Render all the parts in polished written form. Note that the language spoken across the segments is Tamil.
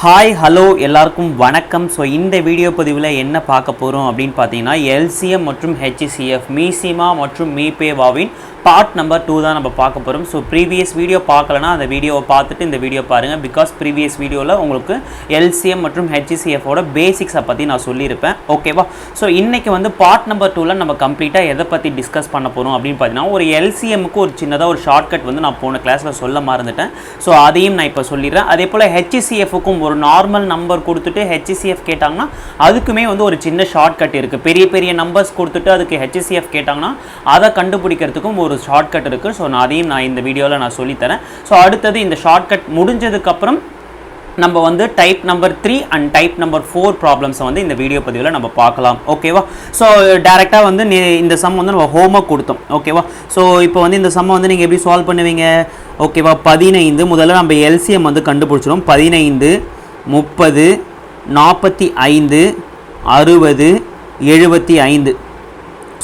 ஹாய் ஹலோ எல்லாருக்கும் வணக்கம். ஸோ இந்த வீடியோ பதிவில் என்ன பார்க்க போகிறோம் அப்படின்னு பார்த்தீங்கன்னா எல்சிஎம் மற்றும் ஹெச்சிசிஎஃப் மீசிமா மற்றும் மீபேவாவின் பார்ட் நம்பர் 2 தான் நம்ம பார்க்க போகிறோம். ஸோ ப்ரீவியஸ் வீடியோ பார்க்கலன்னா அந்த வீடியோவை பார்த்துட்டு இந்த வீடியோ பாருங்கள். பிகாஸ் ப்ரீவியஸ் வீடியோவில் உங்களுக்கு எல்சிஎம் மற்றும் ஹெச்சிசிஎஃபோட பேசிக்ஸை பற்றி நான் சொல்லியிருப்பேன். ஓகேவா? ஸோ இன்றைக்கி வந்து பார்ட் நம்பர் 2ல் நம்ம கம்ப்ளீட்டாக எதை பற்றி டிஸ்கஸ் பண்ண போகிறோம் அப்படின்னு பார்த்தீங்கன்னா ஒரு எல்சிஎம்முக்கு ஒரு சின்னதாக ஒரு ஷார்ட்கட் வந்து நான் போன கிளாஸில் சொல்ல மறந்துட்டேன். ஸோ அதையும் நான் இப்போ சொல்லிடுறேன். அதே போல் ஹெச்சிசிஎஃப்க்கும் ஒரு நார்மல் நம்பர் கொடுத்துட்டு ஹெச்சிசிஎஃப் கேட்டாங்கன்னா அதுக்குமே வந்து ஒரு சின்ன ஷார்ட்கட் இருக்குது. பெரிய பெரிய நம்பர்ஸ் கொடுத்துட்டு அதுக்கு ஹெச்சிசிஎஃப் கேட்டாங்கன்னா அதை கண்டுபிடிக்கிறதுக்கும் ஒரு ஷார்ட்கட் இருக்குது. ஸோ அதையும் நான் இந்த வீடியோவில் நான் சொல்லித்தரேன். ஸோ அடுத்தது இந்த ஷார்ட்கட் முடிஞ்சதுக்கப்புறம் நம்ம வந்து type number 3 and type number 4 ப்ராப்ளம்ஸை வந்து இந்த வீடியோ பதிவில் நம்ம பார்க்கலாம். ஓகேவா? ஸோ டேரெக்டாக வந்து இந்த சம் வந்து நம்ம ஹோம்ஒர்க் கொடுத்தோம். ஓகேவா? ஸோ இப்போ வந்து இந்த சம்மை வந்து நீங்கள் எப்படி சால்வ் பண்ணுவீங்க? ஓகேவா? 15 முதல்ல நம்ம எல்சிஎம் வந்து கண்டுபிடிச்சிடும். 15 30 45 60 75.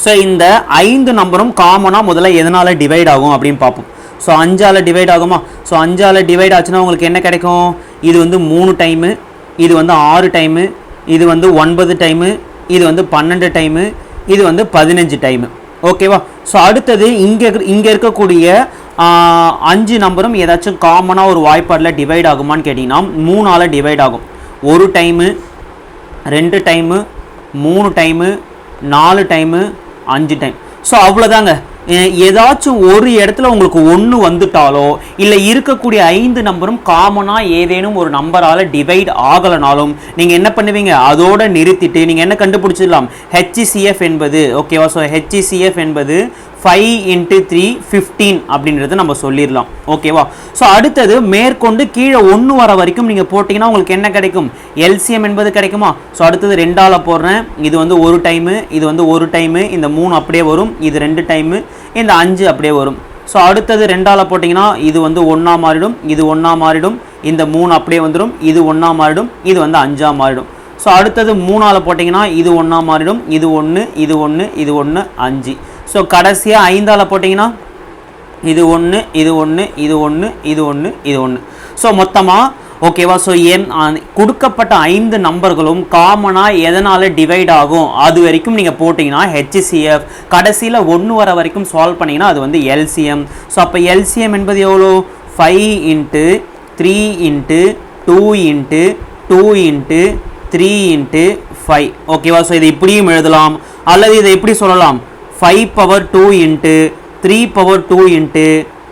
ஸோ இந்த 5 நம்பரும் காமனாக முதல்ல எதனால் டிவைட் ஆகும் அப்படின்னு பார்ப்போம். ஸோ 5ஆல் டிவைட் ஆகுமா? ஸோ 5ஆல் டிவைட் ஆச்சுன்னா உங்களுக்கு என்ன கிடைக்கும்? இது வந்து 3 டைமு, இது வந்து 6 டைமு, இது வந்து 9 டைமு, இது வந்து 12 டைமு, இது வந்து 15 டைமு. ஓகேவா? ஸோ அடுத்தது இங்கே இருக்கக்கூடிய 5 நம்பரும் ஏதாச்சும் காமனாக ஒரு வாய்ப்பாடில் டிவைட் ஆகுமான்னு கேட்டிங்கன்னா 3ஆல் டிவைட் ஆகும். 1 time, 2 time, 3 time, 4 time, 5 time. So அவ்வளோதாங்க. ஏதாச்சும் ஒரு இடத்துல உங்களுக்கு 1 வந்துட்டாலோ இல்லை இருக்கக்கூடிய 5 நம்பரும் காமனாக ஏதேனும் ஒரு நம்பரால் டிவைட் ஆகலைனாலும் நீங்கள் என்ன பண்ணுவீங்க? அதோடு நிறுத்திட்டு நீங்கள் என்ன கண்டுபிடிச்சிடலாம்? ஹெச்சிசிஎஃப் என்பது. ஓகேவா? ஸோ ஹெச்சிசிஎஃப் என்பது 5 × 3 15 அப்படின்றத நம்ம சொல்லிடலாம். ஓகேவா? ஸோ அடுத்தது மேற்கொண்டு கீழே 1 வர வரைக்கும் நீங்கள் போட்டிங்கன்னா உங்களுக்கு என்ன கிடைக்கும்? எல்சிஎம் என்பது கிடைக்குமா? ஸோ அடுத்தது 2ஆல் போடுறேன். இது வந்து 1 டைமு, இது வந்து 1 டைமு, இந்த 3 அப்படியே வரும், இது 2 டைமு, இந்த 5 அப்படியே வரும். ஸோ அடுத்தது 2ஆல் போட்டிங்கன்னா இது வந்து 1ஆ மாறிடும், இது 1ஆ மாறிடும், இந்த 3 அப்படியே வந்துடும், இது 1ஆ மாறிடும், இது வந்து 5ஆ மாறிடும். ஸோ அடுத்தது 3ஆல் போட்டிங்கன்னா இது 1ஆ மாறிடும், இது 1, இது 1, இது 1, 5. ஸோ கடைசியாக 5ஆல் போட்டிங்கன்னா இது 1, இது 1, இது 1, இது 1, இது 1. ஸோ மொத்தமாக ஓகேவா? ஸோ கொடுக்கப்பட்ட 5 நம்பர்களும் காமனாக எதனால் டிவைட் ஆகும் அது வரைக்கும் நீங்கள் போட்டிங்கன்னா ஹெச்சிசிஎஃப். கடைசியில் 1 வர வரைக்கும் சால்வ் பண்ணிங்கன்னா அது வந்து எல்சிஎம். ஸோ அப்போ எல்சிஎம் என்பது எவ்வளோ? 5 × 3 × 2 × 2 × 3 × 5. ஓகேவா? ஸோ இதை இப்படியும் எழுதலாம், அல்லது இதை எப்படி சொல்லலாம்? 5^2 × 3^2 ×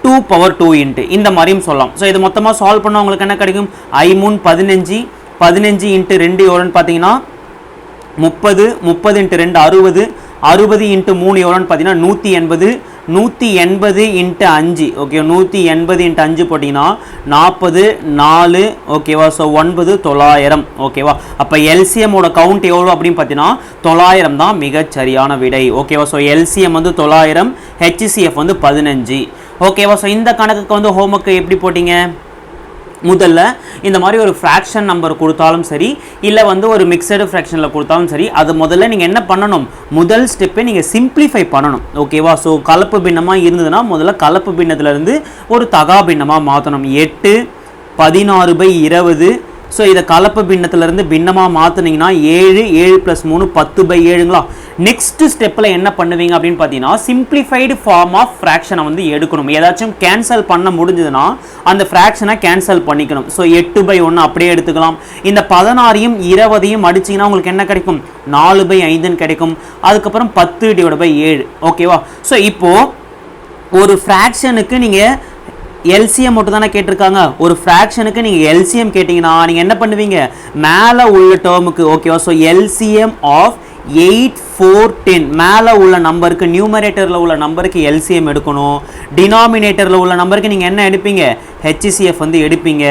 2^2 இந்த மாதிரியும் சொல்லலாம். ஸோ இது மொத்தமாக சால்வ் பண்ணால் உங்களுக்கு என்ன கிடைக்கும்? 5 15 15 × 2 எவ்வளோன்னு பார்த்தீங்கன்னா 30 30 × 2 60 60 × 3 எவ்வளோன்னு பார்த்தீங்கன்னா 180 180 × 5. ஓகே, 180 × 5 போட்டிங்கன்னா 40 4. ஓகேவா? ஸோ 9 900. ஓகேவா? அப்போ எல்சிஎம்மோட கவுண்ட் எவ்வளோ அப்படின்னு பார்த்தீங்கன்னா 900 தான் மிகச்சரியான விடை. ஓகேவா? ஸோ எல்சிஎம் வந்து 900, ஹெச்சிசிஎஃப் வந்து 15. ஓகேவா? ஸோ இந்த கணக்குக்கு வந்து ஹோம்ஒர்க்கு எப்படி போட்டிங்க? முதல்ல இந்த மாதிரி ஒரு ஃப்ராக்ஷன் நம்பர் கொடுத்தாலும் சரி, இல்லை வந்து ஒரு மிக்சடு ஃப்ராக்ஷனில் கொடுத்தாலும் சரி, அது முதல்ல நீங்கள் என்ன பண்ணணும்? முதல் ஸ்டெப்பை நீங்கள் சிம்பிளிஃபை பண்ணணும். ஓகேவா? ஸோ கலப்பு பின்னமாக இருந்ததுன்னா முதல்ல கலப்பு பின்னத்துலேருந்து ஒரு தகா பின்னமாக மாற்றணும். 8 16/20. ஸோ இதை கலப்பு பின்னத்திலேருந்து பின்னமாக மாற்றினீங்கன்னா 7 7 + 3 10/7ங்களா? நெக்ஸ்ட் ஸ்டெப்பில் என்ன பண்ணுவீங்க அப்படின்னு பார்த்தீங்கன்னா சிம்பிளிஃபைடு ஃபார்ம் ஆஃப் ஃப்ராக்ஷனை வந்து எடுக்கணும். ஏதாச்சும் கேன்சல் பண்ண முடிஞ்சதுன்னா அந்த ஃப்ராக்ஷனை கேன்சல் பண்ணிக்கணும். ஸோ 8/1 அப்படியே எடுத்துக்கலாம். இந்த 16ஐயும் 20ஐயும் அடிச்சிங்கன்னா உங்களுக்கு என்ன கிடைக்கும்? 4/5ன்னு கிடைக்கும். அதுக்கப்புறம் 10/7. ஓகேவா? ஸோ இப்போது ஒரு ஃப்ராக்ஷனுக்கு நீங்கள் எல்சிஎம் மட்டும் தானே கேட்டிருக்காங்க. ஒரு ஃப்ராக்ஷனுக்கு நீங்கள் எல்சிஎம் கேட்டிங்கன்னா நீங்கள் என்ன பண்ணுவீங்க? மேலே உள்ள டேர்முக்கு. ஓகேவா? ஸோ எல்சிஎம் ஆஃப் 8 4 10 மேலே உள்ள நம்பருக்கு, நியூமரேட்டரில் உள்ள நம்பருக்கு எல்சிஎம் எடுக்கணும். டினாமினேட்டரில் உள்ள நம்பருக்கு நீங்கள் என்ன எடுப்பீங்க? ஹெச்சிசிஎஃப் வந்து எடுப்பீங்க.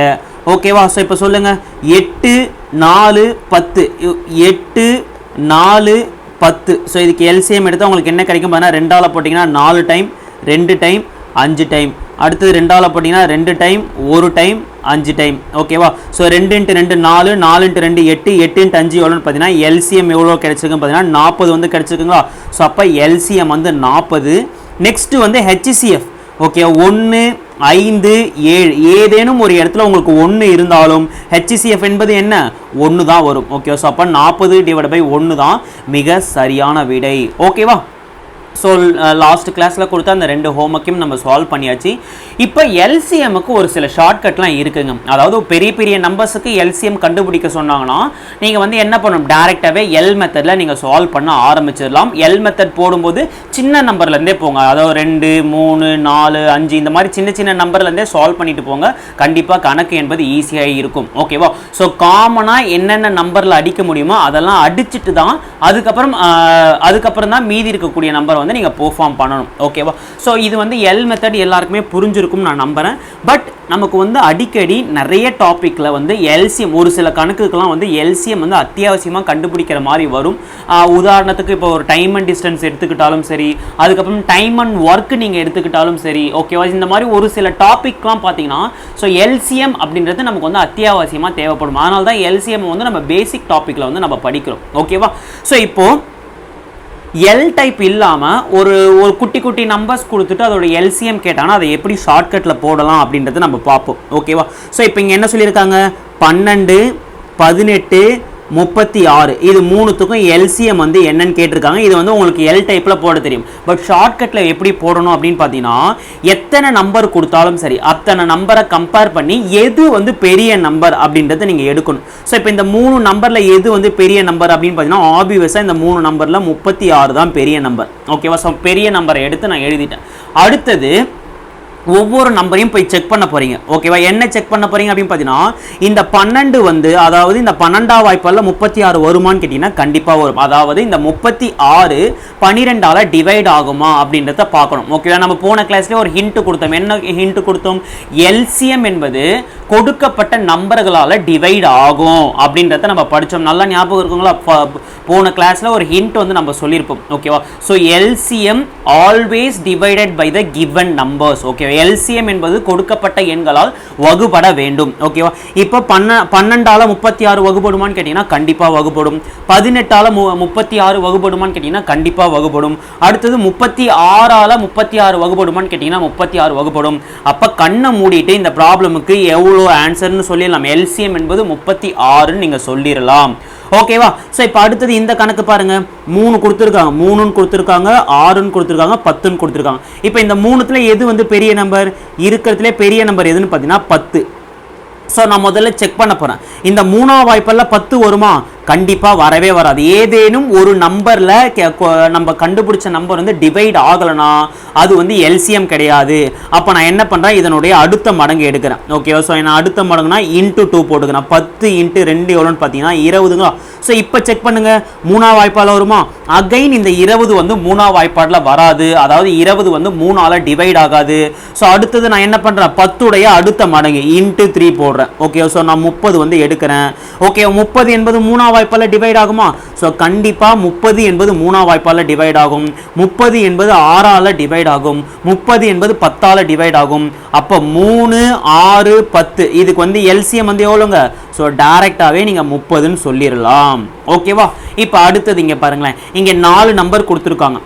ஓகேவா? ஸோ இப்போ சொல்லுங்கள். 8 4 10 8 4 10. ஸோ இதுக்கு எல்சிஎம் எடுத்தால் உங்களுக்கு என்ன கிடைக்கும்? பார்த்தீங்கன்னா 2ஆல் போட்டிங்கன்னா 4 டைம், 2 டைம், 5 டைம். அடுத்தது 2ஆல் போட்டிங்கன்னா 2 டைம், 1 டைம், 5 டைம். ஓகேவா? ஸோ 2 × 2 4 4 × 2 8 8 × 5 எவ்வளோன்னு பார்த்தீங்கன்னா எல்சிஎம் எவ்வளோ கிடைச்சிருக்குன்னு பார்த்தீங்கன்னா 40 வந்து கிடைச்சிருக்குங்களா? ஸோ அப்போ எல்சிஎம் வந்து 40. நெக்ஸ்ட்டு வந்து ஹெச்சிசிஎஃப். ஓகே, 1 5 7 ஏதேனும் ஒரு இடத்துல உங்களுக்கு 1 இருந்தாலும் HCF என்பது என்ன 1 தான் வரும். ஓகே, ஸோ அப்போ 40/1 தான் மிக சரியான விடை. ஓகேவா? ஸோ லாஸ்ட் கிளாஸில் கொடுத்தா அந்த 2 ஹோம்ஒர்க்கையும் நம்ம சால்வ் பண்ணியாச்சு. இப்போ எல்சிஎம்முக்கு ஒரு சில ஷார்ட்கட்லாம் இருக்குங்க. அதாவது பெரிய பெரிய நம்பர்ஸுக்கு எல்சிஎம் கண்டுபிடிக்க சொன்னாங்கன்னா நீங்கள் வந்து என்ன பண்ணணும், டேரெக்டாகவே எல் மெத்தடில் நீங்கள் சால்வ் பண்ண ஆரம்பிச்சிடலாம். எல் மெத்தட் போடும்போது சின்ன நம்பர்லேருந்தே போங்க. அதாவது 2 3 4 5 இந்த மாதிரி சின்ன சின்ன நம்பர்லேருந்தே சால்வ் பண்ணிட்டு போங்க. கண்டிப்பாக கணக்கு என்பது ஈஸியாக இருக்கும். ஓகேவா? ஸோ காமனாக என்னென்ன நம்பரில் அடிக்க முடியுமோ அதெல்லாம் அடிச்சுட்டு தான் அதுக்கப்புறம் தான் மீதி இருக்கக்கூடிய நம்பர் வந்து நீங்க பெர்ஃபார்ம் பண்ணணும். ஓகேவா? சோ இது வந்து எல் மெத்தட் எல்லாருக்குமே புரிஞ்சிருக்கும் நான் நம்புறேன். பட் நமக்கு வந்து அடிக்கடி நிறைய டாபிக்ல வந்து எல்சிஎம் ஒரு சில கணக்குக்கெல்லாம் வந்து எல்சிஎம் வந்து அத்தியாவசியமாக கண்டுபிடிக்கிற மாதிரி வரும். உதாரணத்துக்கு இப்போ ஒரு டைம் அண்ட் டிஸ்டன்ஸ் எடுத்துக்கிட்டாலும் சரி, அதுக்கப்புறம் டைம் அண்ட் ஒர்க் நீங்கள் எடுத்துக்கிட்டாலும் சரி. ஓகேவா? இந்த மாதிரி ஒரு சில டாபிக்லாம் பார்த்தீங்கன்னா ஸோ எல்சிஎம் அப்படின்றது நமக்கு வந்து அத்தியாவசியமாக தேவைப்படும். அதனால தான் எல்சிஎம் வந்து நம்ம பேசிக் டாப்பிக்கில் வந்து நம்ம படிக்கிறோம். ஓகேவா? ஸோ இப்போ எல் டைப் இல்லாமல் ஒரு குட்டி குட்டி நம்பர்ஸ் கொடுத்துட்டு அதோட எல்சிஎம் கேட்டாங்கன்னா அதை எப்படி ஷார்ட்கட்டில் போடலாம் அப்படின்றத நம்ம பார்ப்போம். ஓகேவா? ஸோ இப்போ இங்கே என்ன சொல்லியிருக்காங்க, 12 18 36 இது மூணுத்துக்கும் எல்சிஎம் வந்து என்னன்னு கேட்டிருக்காங்க. இது வந்து உங்களுக்கு எல் டைப்பில் போட தெரியும். பட் ஷார்ட்கட்டில் எப்படி போடணும் அப்படின்னு பார்த்தீங்கன்னா எத்தனை நம்பர் கொடுத்தாலும் சரி அத்தனை நம்பரை கம்பேர் பண்ணி எது வந்து பெரிய நம்பர் அப்படின்றத நீங்கள் எடுக்கணும். ஸோ இப்போ இந்த 3 நம்பரில் எது வந்து பெரிய நம்பர் அப்படின்னு பார்த்தீங்கன்னா ஆப்வியஸாக இந்த 3 நம்பரில் 36 தான் பெரிய நம்பர். ஓகேவா? ஸோ பெரிய நம்பரை எடுத்து நான் எழுதிட்டேன். அடுத்தது ஒவ்வொரு நம்பரையும் போய் செக் பண்ண போறீங்க. ஓகேவா? என்ன செக் பண்ண போறீங்க அப்படின்னு பார்த்தீங்கன்னா இந்த 12 வந்து அதாவது இந்த 12ஆம் வாய்ப்பால் 36 வருமானு கேட்டீங்கன்னா கண்டிப்பா வரும். அதாவது இந்த 36 12ஆல டிவைட் ஆகுமா அப்படின்றத பார்க்கணும். ஓகேவா? நம்ம போன கிளாஸ்ல ஒரு ஹிண்ட் கொடுத்தோம். என்ன ஹிண்ட் கொடுத்தோம்? எல்சிஎம் என்பது கொடுக்கப்பட்ட நம்பர்களால டிவைட் ஆகும் அப்படின்றத நம்ம படிச்சோம். நல்லா ஞாபகம் இருக்குங்களா? போன கிளாஸ்ல ஒரு ஹிண்ட் வந்து நம்ம சொல்லியிருப்போம். ஓகேவா? So LCM always divided by the given numbers. ஓகேவா? எல்சிஎம் என்பது கொடுக்கப்பட்ட எண்களால் வகுபட வேண்டும். ஓகேவா? இப்போ 12ஆல 36 வகுபடுமான்னு கேட்டீங்கன்னா கண்டிப்பா வகுபடும். 18ஆல 36 வகுபடுமான்னு கேட்டீங்கன்னா கண்டிப்பா வகுபடும். அடுத்தது 36ஆல 36 வகுபடுமான்னு கேட்டீங்கன்னா 36 வகுபடும். அப்ப கண்ணை மூடிட்டு இந்த ப்ராப்ளமுக்கு எவ்வளோ ஆன்சர்னு சொல்லிடலாம். எல்சிஎம் என்பது 36 நீங்க சொல்லிடலாம். ஓகேவா? ஸோ இப்போ அடுத்தது இந்த கணக்கு பாருங்க. 3 கொடுத்துருக்காங்க, 3ன்னு கொடுத்துருக்காங்க, 6ன்னு கொடுத்துருக்காங்க, 10ன்னு கொடுத்துருக்காங்க. இப்போ இந்த 3த்துல எது வந்து பெரிய நம்பர்? இருக்கிறதுலே பெரிய நம்பர் எதுன்னு பார்த்தீங்கன்னா 10. ஸோ நான் முதல்ல செக் பண்ண போறேன். இந்த 3ஆம் வாய்ப்பெல்லாம் 10 வருமா? கண்டிப்பா வரவே வராது. ஏதேனும் ஒரு நம்பர்ல நம்ம கண்டுபிடிச்ச நம்பர் வந்து டிவைட் ஆகலனா அது வந்து எல்சிஎம் கிடையாது. அப்ப நான் என்ன பண்றேன், இதனுடைய அடுத்த மடங்கு எடுக்கிறேன். ஓகேவா? ஸோ நான் அடுத்த மடங்குனா இன்ட்டு 2 போட்டுக்கிறேன். 10 × 2 எவ்வளோன்னு பார்த்தீங்கன்னா 20ங்களா? ஸோ இப்போ செக் பண்ணுங்க, 3ஆம் வாய்ப்பால் வருமா? அகைன் இந்த 20 வந்து 3ஆம் வாய்ப்பாடில் வராது. அதாவது 20 வந்து 3ஆல டிவைட் ஆகாது. ஸோ அடுத்தது நான் என்ன பண்றேன், 10உடைய அடுத்த மடங்கு இன்ட்டு 3 போடுறேன். ஓகே, ஸோ நான் 30 வந்து எடுக்கிறேன். ஓகே, 30 என்பது 3ஆம் வாய்ப்பால டிவைட் ஆகுமா? சோ கண்டிப்பா 30 என்பது 3ஆம் வாய்ப்பால டிவைட் ஆகும். 30 என்பது 6ஆல டிவைட் ஆகும். 30 என்பது 10ஆல டிவைட் ஆகும். அப்ப 3 6 10 இதுக்கு வந்து எல்சிஎம் வந்து எவ்வளவுங்க? சோ டைரக்டாவே நீங்க 30ன்னு சொல்லிரலாம். ஓகேவா? இப்ப அடுத்தது இங்க பாருங்களேன், இங்க 4 நம்பர் கொடுத்திருக்காங்க.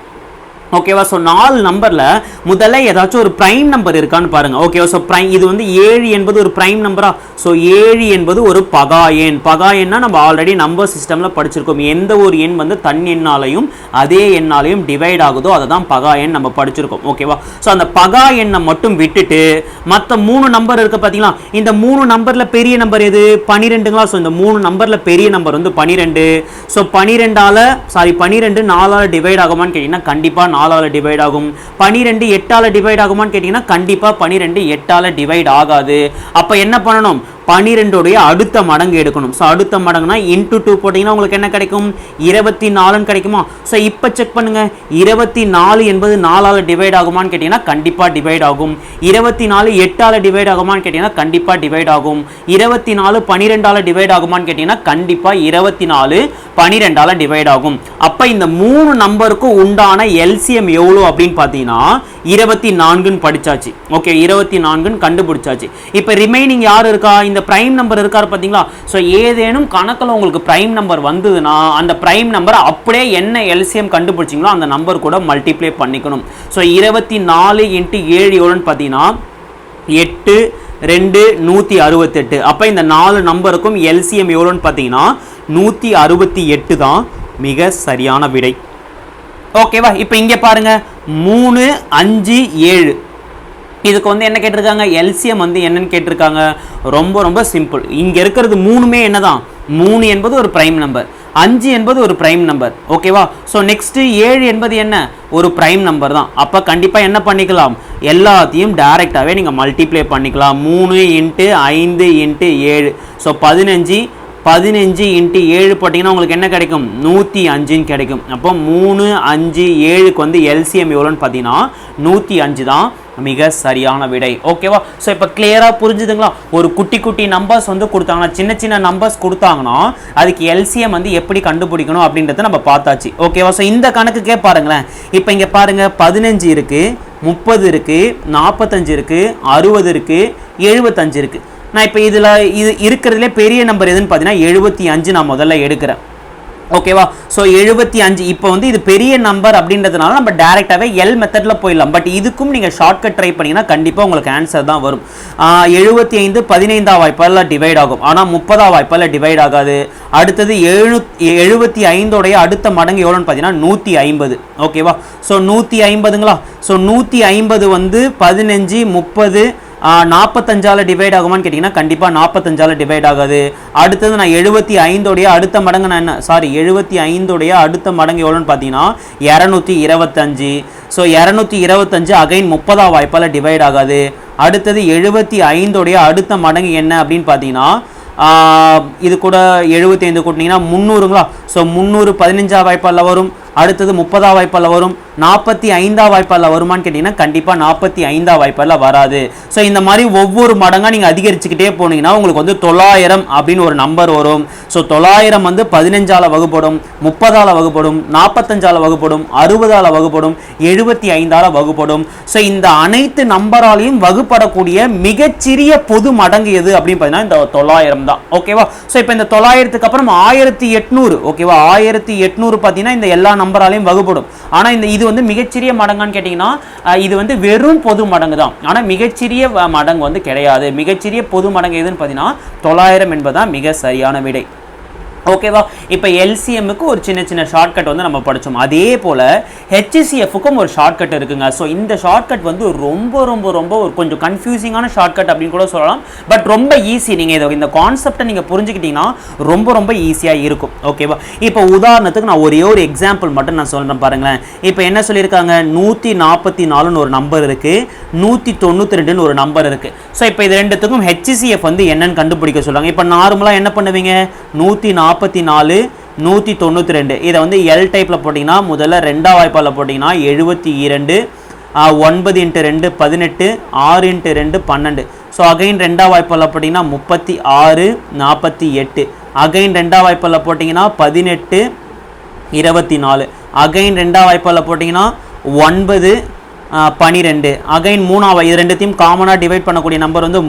ஓகேவா? ஸோ 4 நம்பரில் முதல்ல ஏதாச்சும் ஒரு ப்ரைம் நம்பர் இருக்கான்னு பாருங்க. ஓகேவா? ஸோ இது வந்து 7 என்பது ஒரு ப்ரைம் நம்பரா? ஸோ 7 என்பது ஒரு பகா எண். பகா எண்ணா நம்ம ஆல்ரெடி நம்பர் சிஸ்டமில் படிச்சிருக்கோம். எந்த ஒரு எண் வந்து தன் எண்ணாலையும் அதே எண்ணாலையும் டிவைட் ஆகுதோ அதை தான் பகா எண் நம்ம படிச்சிருக்கோம். ஓகேவா? ஸோ அந்த பகா எண்ணை மட்டும் விட்டுட்டு மற்ற 3 நம்பர் இருக்கு பார்த்தீங்களா? இந்த 3 நம்பரில் பெரிய நம்பர் எது? 12ங்களா? ஸோ இந்த 3 நம்பரில் பெரிய நம்பர் வந்து 12. ஸோ 12 4ஆல டிவைட் ஆகுமான்னு கேட்டிங்கன்னா கண்டிப்பாக 4ஆல டிவைட் ஆகும். 12 8ஆல டிவைட் ஆகுமான்னு கேட்டீங்கன்னா கண்டிப்பா 12 8ஆல டிவைட் ஆகாது. அப்ப என்ன பண்ணணும்? 12 உடைய அடுத்த மடங்கு எடுக்கணும். ஸோ அடுத்த மடங்குனா இன்ட்டு 2 போட்டிங்கன்னா உங்களுக்கு என்ன கிடைக்கும்? 24ன்னு கிடைக்குமா? ஸோ இப்போ செக் பண்ணுங்க, 24 என்பது 4ஆல டிவைட் ஆகுமான்னு கேட்டிங்கன்னா கண்டிப்பாக டிவைட் ஆகும். 24 8ஆல டிவைட் ஆகுமான்னு கேட்டிங்கன்னா கண்டிப்பாக டிவைட் ஆகும். 24 12ஆல டிவைட் ஆகுமான்னு கேட்டிங்கன்னா கண்டிப்பாக 24 12ஆல டிவைட் ஆகும். அப்போ இந்த 3 நம்பருக்கு உண்டான எல்சிஎம் எவ்வளோ அப்படின்னு பார்த்தீங்கன்னா 24ன்னு படிச்சாச்சு. ஓகே, 24ன்னு கண்டுபிடிச்சாச்சு. இப்போ ரிமைனிங் யார் இருக்கா? இந்த பிரைம் நம்பர் இருக்காரு பாத்தீங்களா? சோ ஏதேனும் கணக்குல உங்களுக்கு பிரைம் நம்பர் வந்ததுன்னா அந்த பிரைம் நம்பர் அப்படியே என்ன எல்சிஎம் கண்டுபிடிச்சிங்களோ அந்த நம்பர் கூட மல்டிப்ளை பண்ணிக்கணும். சோ 24 × 7 எவ்வளோன்னு பார்த்தீங்கன்னா 8 2 168. அப்போ இந்த 4 நம்பருக்கும் எல்சிஎம் எவ்வளோன்னு பார்த்தீங்கன்னா 168 தான் மிக சரியான விடை. ஓகேவா? இப்போ இங்கே பாருங்க 3 5 7 இதுக்கு வந்து என்ன கேட்டிருக்காங்க, எல்சிஎம் வந்து என்னன்னு கேட்டிருக்காங்க. ரொம்ப ரொம்ப சிம்பிள். இங்கே இருக்கிறது மூணுமே என்னதான், 3 என்பது ஒரு பிரைம் நம்பர், 5 என்பது ஒரு பிரைம் நம்பர். ஓகேவா? ஸோ நெக்ஸ்ட் 7 என்பது என்ன, ஒரு பிரைம் நம்பர் தான். அப்போ கண்டிப்பாக என்ன பண்ணிக்கலாம், எல்லாத்தையும் டைரெக்டாகவே நீங்கள் மல்டிப்ளை பண்ணிக்கலாம். 3 × 5 × 7. ஸோ 15 × 7 போட்டிங்கன்னா உங்களுக்கு என்ன கிடைக்கும், 105 கிடைக்கும். அப்போ 3 5 7க்கு வந்து எல்சிஎம் எவ்வளோன்னு பார்த்தீங்கன்னா 105 தான் மிக சரியான விடை. ஓகேவா? ஸோ இப்போ கிளியராக புரிஞ்சுதுங்களா? ஒரு குட்டி குட்டி நம்பர்ஸ் வந்து கொடுத்தாங்கன்னா, சின்ன சின்ன நம்பர்ஸ் கொடுத்தாங்கன்னா அதுக்கு எல்சிஎம் வந்து எப்படி கண்டுபிடிக்கணும் அப்படின்றத நம்ம பார்த்தாச்சு. ஓகேவா? ஸோ இந்த கணக்குக்கே பாருங்களேன். இப்போ இங்கே பாருங்கள் 15 இருக்குது, 30 இருக்குது, 45 இருக்குது, 60 இருக்குது, 75 இருக்குது. நான் இப்போ இதில் இது இருக்கிறதுலே பெரிய நம்பர் எதுன்னு பார்த்தீங்கன்னா 75 நான் முதல்ல எடுக்கிறேன். ஓகேவா? ஸோ 75 இப்போ வந்து இது பெரிய நம்பர் அப்படின்றதுனால நம்ம டேரெக்டாகவே எல் மெத்தடில் போயிடலாம். பட் இதுக்கும் நீங்கள் ஷார்ட்கட் ட்ரை பண்ணிங்கன்னா கண்டிப்பாக உங்களுக்கு ஆன்சர் தான் வரும். 75 15ஆம் வாய்ப்பால் டிவைட் ஆகும், ஆனால் 30ஆம் வாய்ப்பால் டிவைட் ஆகாது. அடுத்தது 75 அடுத்த மடங்கு எவ்வளோன்னு பார்த்தீங்கன்னா 150. ஓகேவா? ஸோ 150ங்களா? ஸோ 150 வந்து 15 30 45ஆல் டிவைட் ஆகுமான்னு கேட்டிங்கன்னா கண்டிப்பாக 45ஆல் டிவைட் ஆகாது. அடுத்தது நான் 75 அடுத்த மடங்கு நான் என்ன 75 அடுத்த மடங்கு எவ்வளோன்னு பார்த்தீங்கன்னா 225. ஸோ 225 அகைன் 30ஆம் வாய்ப்பால் டிவைட் ஆகாது. அடுத்தது 75 அடுத்த மடங்கு என்ன அப்படின்னு பார்த்தீங்கன்னா இது கூட 75 கூட்டினீங்கன்னா 300ங்களா? ஸோ 300 15ஆம் வாய்ப்பால் வரும். அடுத்தது 30ஆம் வாய்ப்பால் வரும். 45ஆம் வாய்ப்பால் வருமானு கேட்டிங்கன்னா கண்டிப்பாக 45ஆம் வாய்ப்பால் வராது. ஸோ இந்த மாதிரி ஒவ்வொரு மடங்காக நீங்கள் அதிகரிச்சுக்கிட்டே போனீங்கன்னா உங்களுக்கு வந்து 900 அப்படின்னு ஒரு நம்பர் வரும். ஸோ 900 வந்து 15ஆல் வகுப்படும், 30ஆல் வகுப்படும், 45ஆல் வகுப்படும், 60ஆல் வகுப்படும், 75ஆல் வகுப்படும். ஸோ இந்த அனைத்து நம்பராலையும் வகுப்படக்கூடிய மிகச்சிறிய பொது மடங்கு எது அப்படின்னு பார்த்தீங்கன்னா இந்த 900 தான். ஓகேவா? ஸோ இப்போ இந்த 900க்கு அப்புறம் 1800. ஓகேவா? 1800 பார்த்தீங்கன்னா இந்த எல்லா நம்பராலையும் வகுப்படும். ஆனால் இந்த இது வந்து மிகச்சிறிய மடங்கான்னு கேட்டிங்கன்னா இது வந்து வெறும் பொது மடங்கு தான். ஆனால் மிகச்சிறிய மடங்கு வந்து கிடையாது. மிகச்சிறிய பொது மடங்கு எதுன்னு பார்த்தீங்கன்னா 900 என்பதுதான் மிக சரியான விடை. ஓகேவா? இப்போ எல்சிஎம்முக்கு ஒரு சின்ன சின்ன ஷார்ட்கட் வந்து நம்ம படித்தோம். அதே போல் ஹெச்சிசிஎஃப்க்கும் ஒரு ஷார்ட்கட் இருக்குங்க. ஸோ இந்த ஷார்ட்கட் வந்து ரொம்ப ரொம்ப ரொம்ப ஒரு கொஞ்சம் கன்ஃபியூசிங்கான ஷார்ட்கட் அப்படின்னு கூட சொல்லலாம். பட் ரொம்ப ஈஸி. நீங்கள் இந்த கான்செப்டை நீங்கள் புரிஞ்சுக்கிட்டீங்கன்னா ரொம்ப ரொம்ப ஈஸியாக இருக்கும். ஓகேவா? இப்போ உதாரணத்துக்கு நான் ஒரே ஒரு எக்ஸாம்பிள் மட்டும் நான் சொல்கிறேன் பாருங்களேன். இப்போ என்ன சொல்லியிருக்காங்க, 144ன்னு ஒரு நம்பர் இருக்குது, 192ன்னு ஒரு நம்பர் இருக்குது. ஸோ இப்போ இது ரெண்டுத்துக்கும் ஹெச்சிசிஎஃப் வந்து என்னன்னு கண்டுபிடிக்க சொல்கிறாங்க. இப்போ நார்மலாக என்ன பண்ணுவீங்க, 144 192 இதை வந்து எல் டைப்பில் போட்டிங்கன்னா முதல்ல 2ஆம் வாய்ப்பால் போட்டிங்கன்னா 72, 9 × 2 18, 6 × 2 12. ஸோ அகைன் 2ஆம் வாய்ப்பால் போட்டிங்கன்னா 36 48. அகைன் 2ஆம் வாய்ப்பால் போட்டிங்கன்னா 18 24. அகைன் 2ஆம் வாய்ப்பால் போட்டிங்கன்னா 9 12. அகைன் 3ஆம் இது ரெண்டுத்தையும் காமனாக டிவைட் பண்ணக்கூடிய நம்பர் வந்து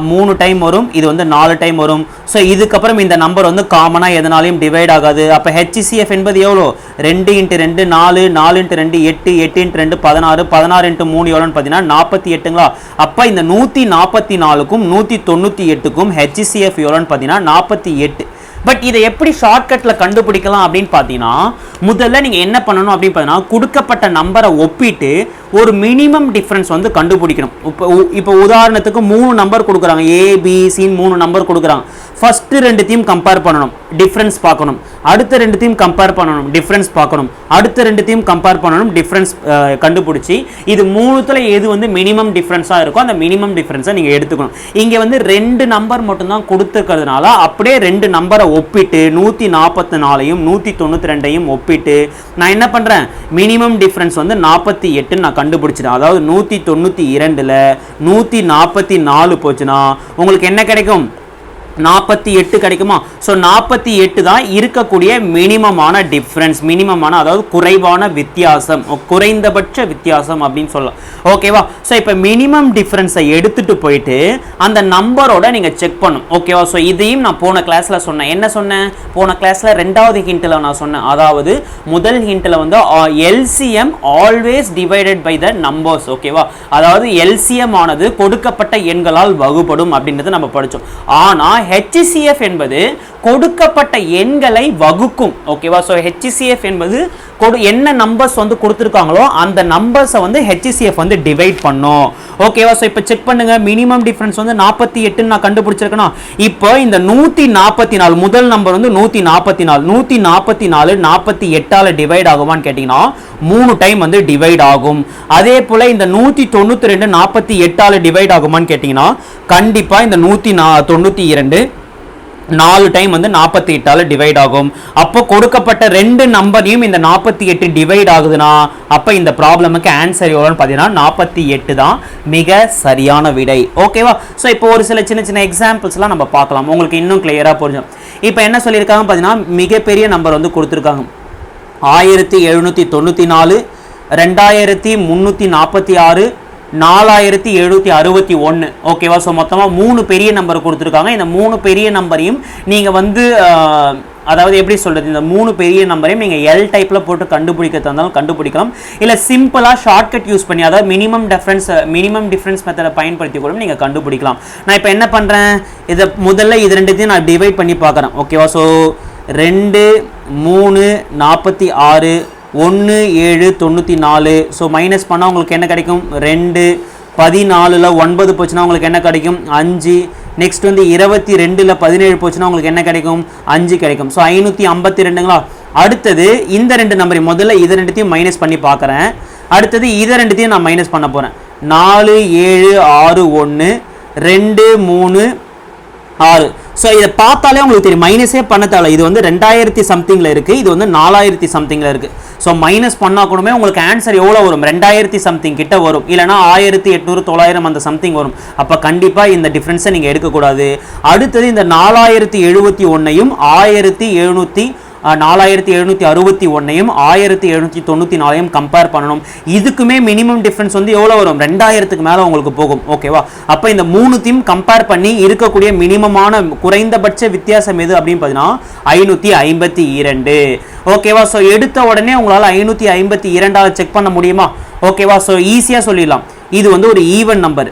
3 டைம் வரும். இது வந்து 4 டைம் வரும். ஸோ இதுக்கப்புறம் இந்த நம்பர் வந்து காமனாக எதனாலையும் டிவைட் ஆகாது. அப்போ ஹெச்சிசிஎஃப் என்பது எவ்வளோ, 2 × 2 4, 4 × 2 8, 8 × 2 16, 16 × 3 எவ்வளோன்னு பார்த்தீங்கன்னா 48ங்களா? அப்போ இந்த 144க்கும் 198க்கும் ஹெச்சிசிஎஃப் எவ்வளோன்னு பார்த்தீங்கன்னா 48. பட் இதை எப்படி ஷார்ட்கட்டில் கண்டுபிடிக்கலாம் அப்படின்னு பார்த்தீங்கன்னா முதல்ல நீங்கள் என்ன பண்ணணும் அப்படின்னு பார்த்தீங்கன்னா கொடுக்கப்பட்ட நம்பரை ஒப்பிட்டு ஒரு மினிமம் டிஃப்ரென்ஸ் வந்து கண்டுபிடிக்கணும். இப்போ உதாரணத்துக்கு 3 நம்பர் கொடுக்குறாங்க, ஏபிசின்னு 3 நம்பர் கொடுக்குறாங்க. ஃபஸ்ட்டு ரெண்டுத்தையும் கம்பேர் பண்ணணும், டிஃப்ரென்ஸ் பார்க்கணும். அடுத்த ரெண்டுத்தையும் கம்பேர் பண்ணணும், டிஃப்ரென்ஸ் பார்க்கணும். அடுத்த ரெண்டுத்தையும் கம்பேர் பண்ணணும், டிஃப்ரென்ஸ் கண்டுபிடிச்சி இது 3த்துல எது வந்து மினிமம் டிஃப்ரென்ஸாக இருக்கோ அந்த மினிமம் டிஃப்ரென்ஸை நீங்கள் எடுத்துக்கணும். இங்கே வந்து 2 நம்பர் மட்டும்தான் கொடுத்துருக்கிறதுனால அப்படியே 2 நம்பரை ஒப்பிட்டு 144ஐயும் 192ஐயும் ஒப்பிட்டு நான் என்ன பண்ணுறேன், மினிமம் டிஃப்ரென்ஸ் வந்து 48 நான் கண்டுபிடிச்சிட்டேன். அதாவது 192ல் 144 போச்சுன்னா உங்களுக்கு என்ன கிடைக்கும், 48 கிடைக்குமா? ஸோ 48 தான் இருக்கக்கூடிய மினிமமான டிஃப்ரென்ஸ், மினிமமான அதாவது குறைவான வித்தியாசம், குறைந்தபட்ச வித்தியாசம் அப்படின்னு சொல்லலாம். ஓகேவா? ஸோ இப்போ மினிமம் டிஃப்ரென்ஸை எடுத்துட்டு போயிட்டு அந்த நம்பரோட நீங்கள் செக் பண்ணும். ஓகேவா? ஸோ இதையும் நான் போன கிளாஸில் சொன்னேன். என்ன சொன்னேன்? போன கிளாஸில் 2வது ஹிண்ட்டில் நான் சொன்னேன். அதாவது முதல் ஹிண்ட்டில் வந்து LCM always divided by the numbers. ஓகேவா? அதாவது எல்சிஎம் ஆனது கொடுக்கப்பட்ட எண்களால் வகுப்படும் அப்படின்றத நம்ம படித்தோம். ஆனால் HCF என்பது கொடுக்கப்பட்ட எண்களை வகுக்கும். ஓகேவா? ஸோ HCF என்பது என்ன நம்பர்ஸ் வந்து கொடுத்துருக்காங்களோ அந்த நம்பர்ஸை வந்து HCF வந்து டிவைட் பண்ணும். ஓகேவா? ஸோ இப்போ செக் பண்ணுங்க. மினிமம் டிஃபரன்ஸ் வந்து 48 நான் கண்டுபிடிச்சிருக்கேன். இப்போ இந்த 144 முதல் நம்பர் வந்து 144 48ஆல டிவைட் ஆகுமான்னு கேட்டீங்கன்னா 3 டைம் வந்து டிவைட் ஆகும். அதே போல இந்த 192 48ஆல டிவைட் ஆகுமான்னு கேட்டீங்கன்னா கண்டிப்பா இந்த 192 4 டைம் வந்து 48ஆல டிவைட் ஆகும். அப்போ கொடுக்கப்பட்ட ரெண்டு நம்பரையும் இந்த 48 டிவைட் ஆகுதுன்னா அப்போ இந்த ப்ராப்ளமுக்கு ஆன்சர் எவ்வளோன்னு பார்த்தீங்கன்னா 48 தான் மிக சரியான விடை. ஓகேவா? ஸோ இப்போ ஒரு சில சின்ன சின்ன எக்ஸாம்பிள்ஸ்லாம் நம்ம பார்க்கலாம், உங்களுக்கு இன்னும் கிளியராக புரிஞ்சும். இப்போ என்ன சொல்லியிருக்காங்க பார்த்தீங்கன்னா மிகப்பெரிய நம்பர் வந்து கொடுத்துருக்காங்க 1794, 2346, 4761. ஓகேவா? ஸோ மொத்தமாக 3 பெரிய நம்பர் கொடுத்துருக்காங்க. இந்த 3 பெரிய நம்பரையும் நீங்கள் வந்து அதாவது எப்படி சொல்கிறது, இந்த 3 பெரிய நம்பரையும் நீங்கள் எல் டைப்பில் போட்டு கண்டுபிடிக்கிறதா இருந்தாலும் கண்டுபிடிக்கலாம், இல்லை சிம்பிளாக ஷார்ட்கட் யூஸ் பண்ணி அதாவது மினிமம் டிஃப்ரென்ஸ் மெத்தடை பயன்படுத்தி கூட நீங்கள் கண்டுபிடிக்கலாம். நான் இப்போ என்ன பண்ணுறேன், இதை முதல்ல இது ரெண்டுத்தையும் நான் டிவைட் பண்ணி பார்க்குறேன். ஓகேவா? ஸோ 2 3 46 1 7 94. ஸோ மைனஸ் பண்ணால் உங்களுக்கு என்ன கிடைக்கும் 2. 14ல் 9 போச்சுன்னா உங்களுக்கு என்ன கிடைக்கும் 5. நெக்ஸ்ட் வந்து 22ல் 17 போச்சுன்னா உங்களுக்கு என்ன கிடைக்கும் 5 கிடைக்கும். ஸோ 552ங்களா? அடுத்தது இந்த ரெண்டு நம்பரையும் முதல்ல இது ரெண்டுத்தையும் மைனஸ் பண்ணி பார்க்குறேன். அடுத்தது இதை ரெண்டுத்தையும் நான் மைனஸ் பண்ண போகிறேன். 4 7 6 1 2 3 6. ஸோ இதை பார்த்தாலே உங்களுக்கு தெரியும், மைனஸே பண்ண தேவை. இது வந்து 2000 சம்திங்கில் இருக்குது, இது வந்து 4000 சம்திங்கில் இருக்குது. ஸோ மைனஸ் பண்ணால் கூடமே உங்களுக்கு ஆன்சர் எவ்வளோ வரும் 2000 சம்திங் கிட்ட வரும், இல்லைனா 1800 900 அந்த சம்திங் வரும். அப்போ கண்டிப்பாக இந்த டிஃப்ரென்ஸை நீங்கள் எடுக்கக்கூடாது. அடுத்தது இந்த 4071ஐயும் 4761ஐயும் 1794ஐயும் கம்பேர் பண்ணணும். இதுக்குமே மினிமம் டிஃபரன்ஸ் வந்து எவ்வளோ வரும் 2000க்கு மேலே உங்களுக்கு போகும். ஓகேவா? அப்போ இந்த 3த்தையும் கம்பேர் பண்ணி இருக்கக்கூடிய மினிமமான குறைந்தபட்ச வித்தியாசம் எது அப்படின்னு பார்த்தீங்கன்னா 552. ஓகேவா? ஸோ எடுத்த உடனே உங்களால் 552ஆல் செக் பண்ண முடியுமா? ஓகேவா? ஸோ ஈஸியாக சொல்லிடலாம், இது வந்து ஒரு ஈவன் நம்பர்.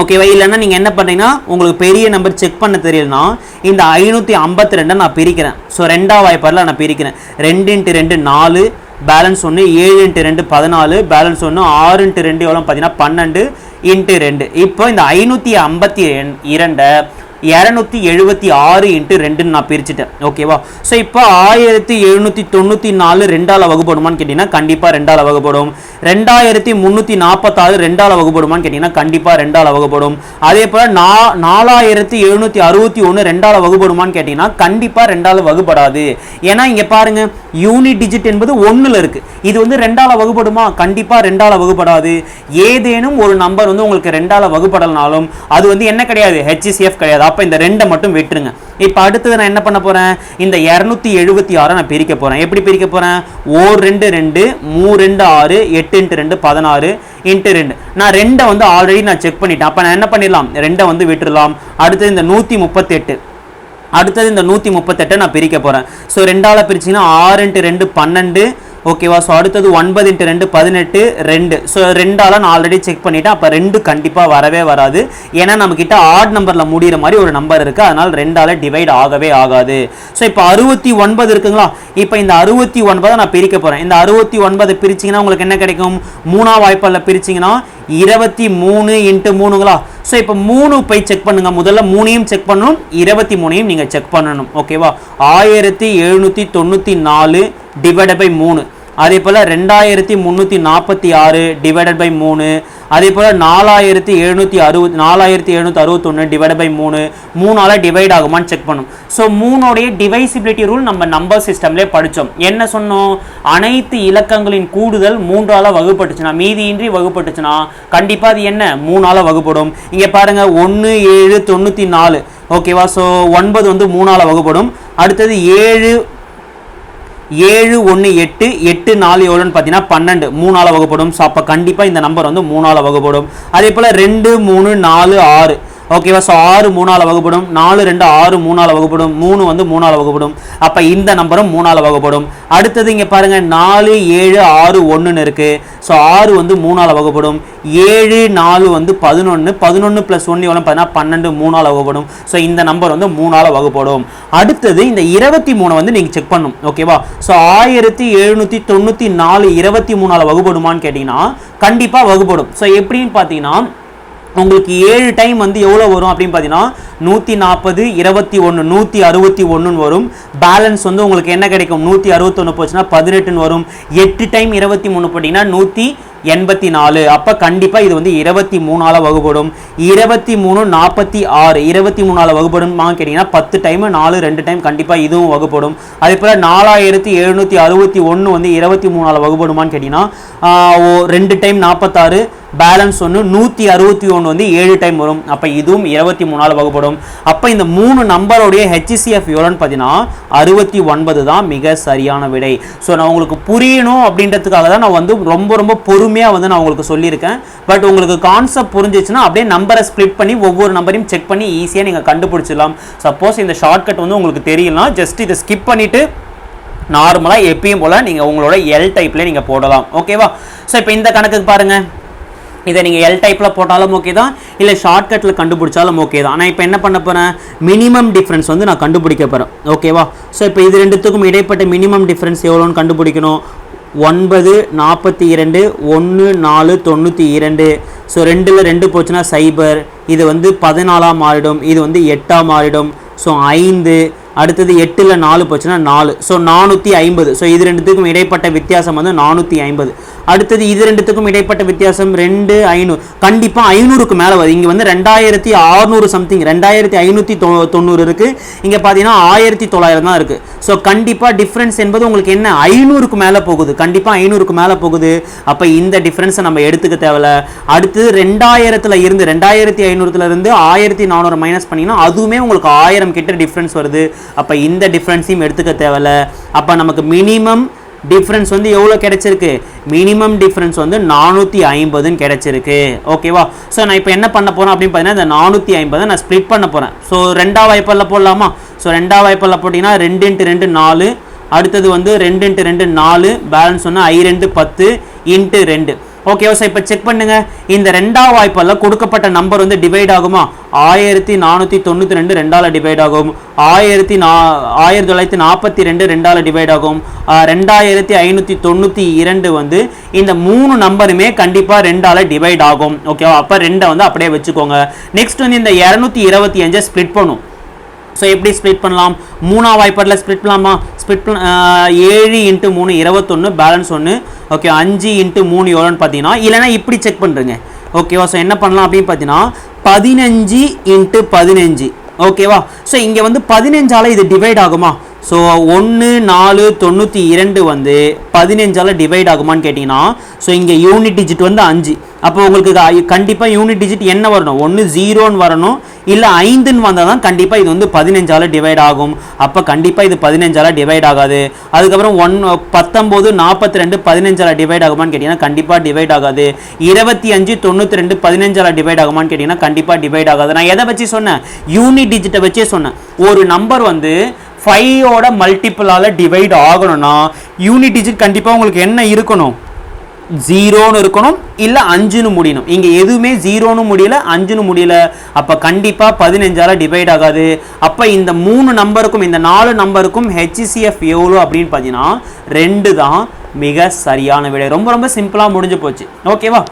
ஓகேவா? இல்லைன்னா நீங்கள் என்ன பண்ணுறீங்கன்னா உங்களுக்கு பெரிய நம்பர் செக் பண்ண தெரியலனா இந்த 552 நான் பிரிக்கிறேன். ஸோ 2ஆம் வாய்ப்பாடில் நான் பிரிக்கிறேன். 2 × 2 4, பேலன்ஸ் 1, 7 × 2 14, பேலன்ஸ் 1, 6 × 2 எவ்வளோ பார்த்தீங்கன்னா 12 × 2. இப்போ இந்த 552 276 × 2 நான் பிரிச்சுட்டேன். ஓகேவா? ஸோ இப்போ 1794 2ஆல் வகுப்படுமான்னு கேட்டிங்கன்னா கண்டிப்பாக 2ஆல் வகுப்படும். 2346 2ஆல் வகுப்படுமான்னு கேட்டிங்கன்னா கண்டிப்பாக 2ஆல் வகுப்படும். அதே போல் 4761 2ஆல் வகுப்படுமான்னு கேட்டிங்கன்னா கண்டிப்பாக 2ஆல் வகுப்படாது. ஏன்னா இங்கே பாருங்கள், யூனிட் டிஜிட் என்பது 1ல் இருக்குது. இது வந்து 2ஆல் வகுப்படுமா? கண்டிப்பாக 2ஆல் வகுப்படாது. ஏதேனும் ஒரு நம்பர் வந்து உங்களுக்கு 2ஆல் வகுப்படலனாலும் அது வந்து என்ன கிடையாது, HCF கிடையாது. அப்போ இந்த 2 மட்டும் விட்டுருங்க. இப்போ அடுத்தது நான் என்ன பண்ண போகிறேன், இந்த 276 நான் பிரிக்க போகிறேன். எப்படி பிரிக்க போகிறேன், 1 2 2 3 2 6 8 × 2 16 × 2. நான் 2 வந்து ஆல்ரெடி நான் செக் பண்ணிட்டேன். அப்போ நான் என்ன பண்ணிடலாம், 2 வந்து விட்டுடலாம். அடுத்தது இந்த 138 நான் பிரிக்க போகிறேன். ஸோ 2ஆல் பிரிச்சிங்கன்னா 6 × 2 12. ஓகேவா? ஸோ அடுத்தது 9 × 2 18 2. ஸோ 2ஆல் நான் ஆல்ரெடி செக் பண்ணிட்டேன். அப்போ 2 கண்டிப்பாக வரவே வராது. ஏன்னா நம்மக்கிட்ட ஆட் நம்பரில் முடிகிற மாதிரி ஒரு நம்பர் இருக்குது, அதனால் 2ஆல் டிவைட் ஆகவே ஆகாது. ஸோ இப்போ 69 இருக்குங்களா? இப்போ இந்த 69 நான் பிரிக்க போகிறேன். இந்த 69 பிரிச்சிங்கன்னா உங்களுக்கு என்ன கிடைக்கும், 3ஆம் வாய்ப்பாடில் பிரிச்சிங்கன்னா 23 × 3ங்களா? ஸோ இப்போ 3 போய் செக் பண்ணுங்க. முதல்ல 3ஐயும் செக் பண்ணணும், 23ஐயும் நீங்கள் செக் பண்ணணும். ஓகேவா? 1794 டிவைடட் பை 3. அதே போல் 2346 டிவைடட் பை 3. அதே போல் 4761 டிவைட் பை 3. 3ஆல் டிவைட் ஆகுமான்னு செக் பண்ணும். ஸோ 3உடைய டிவைசிபிலிட்டி ரூல் நம்ம நம்பர் சிஸ்டம்லேயே படித்தோம். என்ன சொன்னோம், அனைத்து இலக்கங்களின் கூடுதல் 3ஆல் வகுப்பட்டுச்சுன்னா, மீதியின்றி வகுப்பட்டுச்சுன்னா கண்டிப்பாக அது என்ன 3ஆல் வகுப்படும். இங்கே பாருங்கள் 1 7 94. ஓகேவா. ஸோ 9 வந்து 3ஆல் வகுப்படும். அடுத்தது 7 7 1 8 8 4 எவ்வளோன்னு பார்த்தீங்கன்னா 12 3ஆல் வகுப்படும். ஸோ அப்போ கண்டிப்பாக இந்த நம்பர் வந்து 3ஆல் வகுப்படும். அதே போல் 2 3 4 6 ஓகேவா. ஸோ 6 3ஆல் வகுப்படும். 4 2 6 3ஆல் வகுப்படும். 3 வந்து 3ஆல் வகுப்படும். அப்போ இந்த நம்பரும் 3ஆல் வகுப்படும். அடுத்தது இங்கே பாருங்கள் 4 7 6 1ன்னு இருக்குது. ஸோ 6 வந்து 3ஆல் வகுப்படும். 7 4 வந்து 11 11 + 1 எவ்வளோ பார்த்தீங்கன்னா 12 3ஆல் வகுப்படும். ஸோ இந்த நம்பர் வந்து 3ஆல் வகுப்படும். அடுத்தது இந்த 23 வந்து நீங்கள் செக் பண்ணணும். ஓகேவா. ஸோ 1794 23ஆல் வகுப்படுமான்னு கேட்டிங்கன்னா கண்டிப்பாக வகுப்படும். ஸோ எப்படின்னு பார்த்தீங்கன்னா உங்களுக்கு 7 டைம் வந்து எவ்வளோ வரும் அப்படின்னு பார்த்தீங்கன்னா 140 21 161 வரும். பேலன்ஸ் வந்து உங்களுக்கு என்ன கிடைக்கும் 161 போச்சுன்னா 18 வரும். 8 டைம் 23 போட்டிங்கன்னா 184. அப்போ கண்டிப்பாக இது வந்து 23ஆல் வகுப்படும். 23 46 23ஆல் வகுப்படும் கேட்டிங்கன்னா 10 டைம் 4 2 டைம் கண்டிப்பாக இதுவும் வகுப்படும். அதே போல் 4761 வந்து 23ஆல் வகுப்படுமான்னு கேட்டிங்கன்னா 2 டைம் 46 பேலன்ஸ் ஒன்று 161 வந்து 7 டைம் வரும். அப்போ இதுவும் 23ஆல் வகுப்படும். அப்போ இந்த 3 நம்பருடைய HCF எவ்வளோன்னு பார்த்தீங்கன்னா 69 தான் மிக சரியான விடை. ஸோ நான் உங்களுக்கு புரியணும் அப்படின்றதுக்காக தான் நான் வந்து ரொம்ப பொறுமையாக வந்து நான் உங்களுக்கு சொல்லியிருக்கேன். பட் உங்களுக்கு கான்செப்ட் புரிஞ்சிச்சுன்னா அப்படியே நம்பரை ஸ்ப்ளிட் பண்ணி ஒவ்வொரு நம்பரையும் செக் பண்ணி ஈஸியாக நீங்கள் கண்டுபிடிச்சிடலாம். சப்போஸ் இந்த ஷார்ட்கட் வந்து உங்களுக்கு தெரியலாம், ஜஸ்ட் இதை ஸ்கிப் பண்ணிவிட்டு நார்மலாக எப்பயும் போல் நீங்கள் உங்களோட எல் டைப்பில் நீங்கள் போடலாம். ஓகேவா. ஸோ இப்போ இந்த கணக்குக்கு பாருங்கள், இதை நீங்கள் எல் டைப்பில் போட்டாலும் ஓகே தான், இல்லை ஷார்ட்கட்டில் கண்டுபிடிச்சாலும் ஓகே தான். ஆனால் இப்போ என்ன பண்ண போகிறேன், மினிமம் டிஃப்ரென்ஸ் வந்து நான் கண்டுபிடிக்க போகிறேன். ஓகேவா. ஸோ இப்போ இது ரெண்டுத்துக்கும் இடைப்பட்ட மினிமம் டிஃப்ரென்ஸ் எவ்வளோன்னு கண்டுபிடிக்கணும். 9 42 1 4 92. ஸோ 2ல் 2 போச்சுன்னா 0. இது வந்து 14ஆக மாறிடும். இது வந்து 8ஆக மாறிடும். ஸோ 5. அடுத்தது 8ல் 4 போச்சுன்னா 4. ஸோ 450. ஸோ இது ரெண்டுத்துக்கும் இடைப்பட்ட வித்தியாசம் வந்து 450. அடுத்தது இது ரெண்டுத்துக்கும் இடைப்பட்ட வித்தியாசம் 2 500. கண்டிப்பாக 500க்கு மேலே வருது. இங்கே வந்து 2600 சம்திங் 2590 இருக்குது. இங்கே பார்த்தீங்கன்னா 1900 தான் இருக்குது. ஸோ கண்டிப்பாக டிஃப்ரென்ஸ் என்பது உங்களுக்கு என்ன 500க்கு மேலே போகுது. கண்டிப்பாக 500க்கு மேலே போகுது. அப்போ இந்த டிஃப்ரென்ஸை நம்ம எடுத்துக்க தேவையில்ல. அடுத்தது 2000 இருந்து 2500 இருந்து 1400 மைனஸ் பண்ணிங்கன்னா அதுவுமே உங்களுக்கு 1000 கிட்ட டிஃப்ரென்ஸ் வருது. அப்போ இந்த டிஃப்ரென்ஸையும் எடுத்துக்க தேவையில்ல. அப்போ நமக்கு மினிமம் டிஃப்ரென்ஸ் வந்து எவ்வளோ கிடைச்சிருக்கு, மினிமம் டிஃப்ரென்ஸ் வந்து 450 கிடைச்சிருக்கு. ஓகேவா. ஸோ நான் இப்போ என்ன பண்ண போகிறேன் அப்படின்னு பார்த்தீங்கன்னா இந்த 450 நான் ஸ்ப்ளிட் பண்ண போகிறேன். ஸோ 2ஆம் வாய்ப்பால் போடலாமா. ஸோ 2ஆம் வாய்ப்பால் போட்டிங்கன்னா 2 × 2 4. அடுத்தது வந்து 2 × 2 4. பேலன்ஸ் ஒன்று I2 10 × 2. ஓகேவா. சார் இப்போ செக் பண்ணுங்க, இந்த 2ஆம் வாய்ப்பால் கொடுக்கப்பட்ட நம்பர் வந்து டிவைட் ஆகுமா. 1492 2ஆல் டிவைட் ஆகும். 1942 2ஆல் டிவைட் ஆகும். 2592 வந்து இந்த 3 நம்பருமே கண்டிப்பாக 2ஆல் டிவைட் ஆகும். ஓகேவா. அப்போ 2 வந்து அப்படியே வச்சுக்கோங்க. நெக்ஸ்ட் வந்து இந்த 225 ஸ்ப்ளிட் பண்ணும். ஸோ எப்படி ஸ்ப்ளிட் பண்ணலாம், 3ஆம் வாய்ப்பாட்டில் ஸ்ப்ளிட் பண்ணலாமா. ஸ்ப்ளிட் 7 × 3 21. பேலன்ஸ் 1. ஓகே. 5 × 3 எவ்வளோன்னு பார்த்தீங்கன்னா இல்லைனா இப்படி செக் பண்ணுறேங்க. ஓகேவா. ஸோ என்ன பண்ணலாம் அப்படின்னு பார்த்தீங்கன்னா 15 × 15. ஓகேவா. ஸோ இங்கே வந்து 15ஆல் இது டிவைட் ஆகுமா. ஸோ 1 4 92 வந்து 15ஆல் டிவைட் ஆகுமான்னு கேட்டிங்கன்னா ஸோ இங்கே யூனிட் டிஜிட் வந்து 5. அப்போ உங்களுக்கு கண்டிப்பாக யூனிட் டிஜிட் என்ன வரணும், ஒன்று 0ன்னு வரணும், இல்லை 5ன்னு வந்தால் தான் கண்டிப்பாக இது வந்து 15ஆல் டிவைட் ஆகும். அப்போ கண்டிப்பாக இது 15ஆல் டிவைட் ஆகாது. அதுக்கப்புறம் 19 42 15ஆல் டிவைட் ஆகுமான்னு கேட்டிங்கன்னா கண்டிப்பாக டிவைட் ஆகாது. 25 92 15ஆல் டிவைட் ஆகுமான்னு கேட்டிங்கன்னா கண்டிப்பாக டிவைட் ஆகாது. நான் எதை வச்சு சொன்னேன், யூனிட் டிஜிட்டை வச்சே சொன்னேன். ஒரு நம்பர் வந்து 5ஓட மல்டிபிளால் டிவைட் ஆகணும்னா யூனிட் டிஜிட் கண்டிப்பாக உங்களுக்கு என்ன இருக்கணும், 0ன்னு இருக்கணும், இல்லை 5ன்னு முடியணும். இங்கே எதுவுமே 0ன்னு முடியல 5ன்னு முடியல. அப்போ கண்டிப்பாக 15ஆல் டிவைட் ஆகாது. அப்போ இந்த 3 நம்பருக்கும் இந்த 4 நம்பருக்கும் HCF எவ்வளோ அப்படின்னு பார்த்தீங்கன்னா 2 தான் மிக சரியான விடை. ரொம்ப சிம்பிளாக முடிஞ்சு போச்சு. ஓகேவா.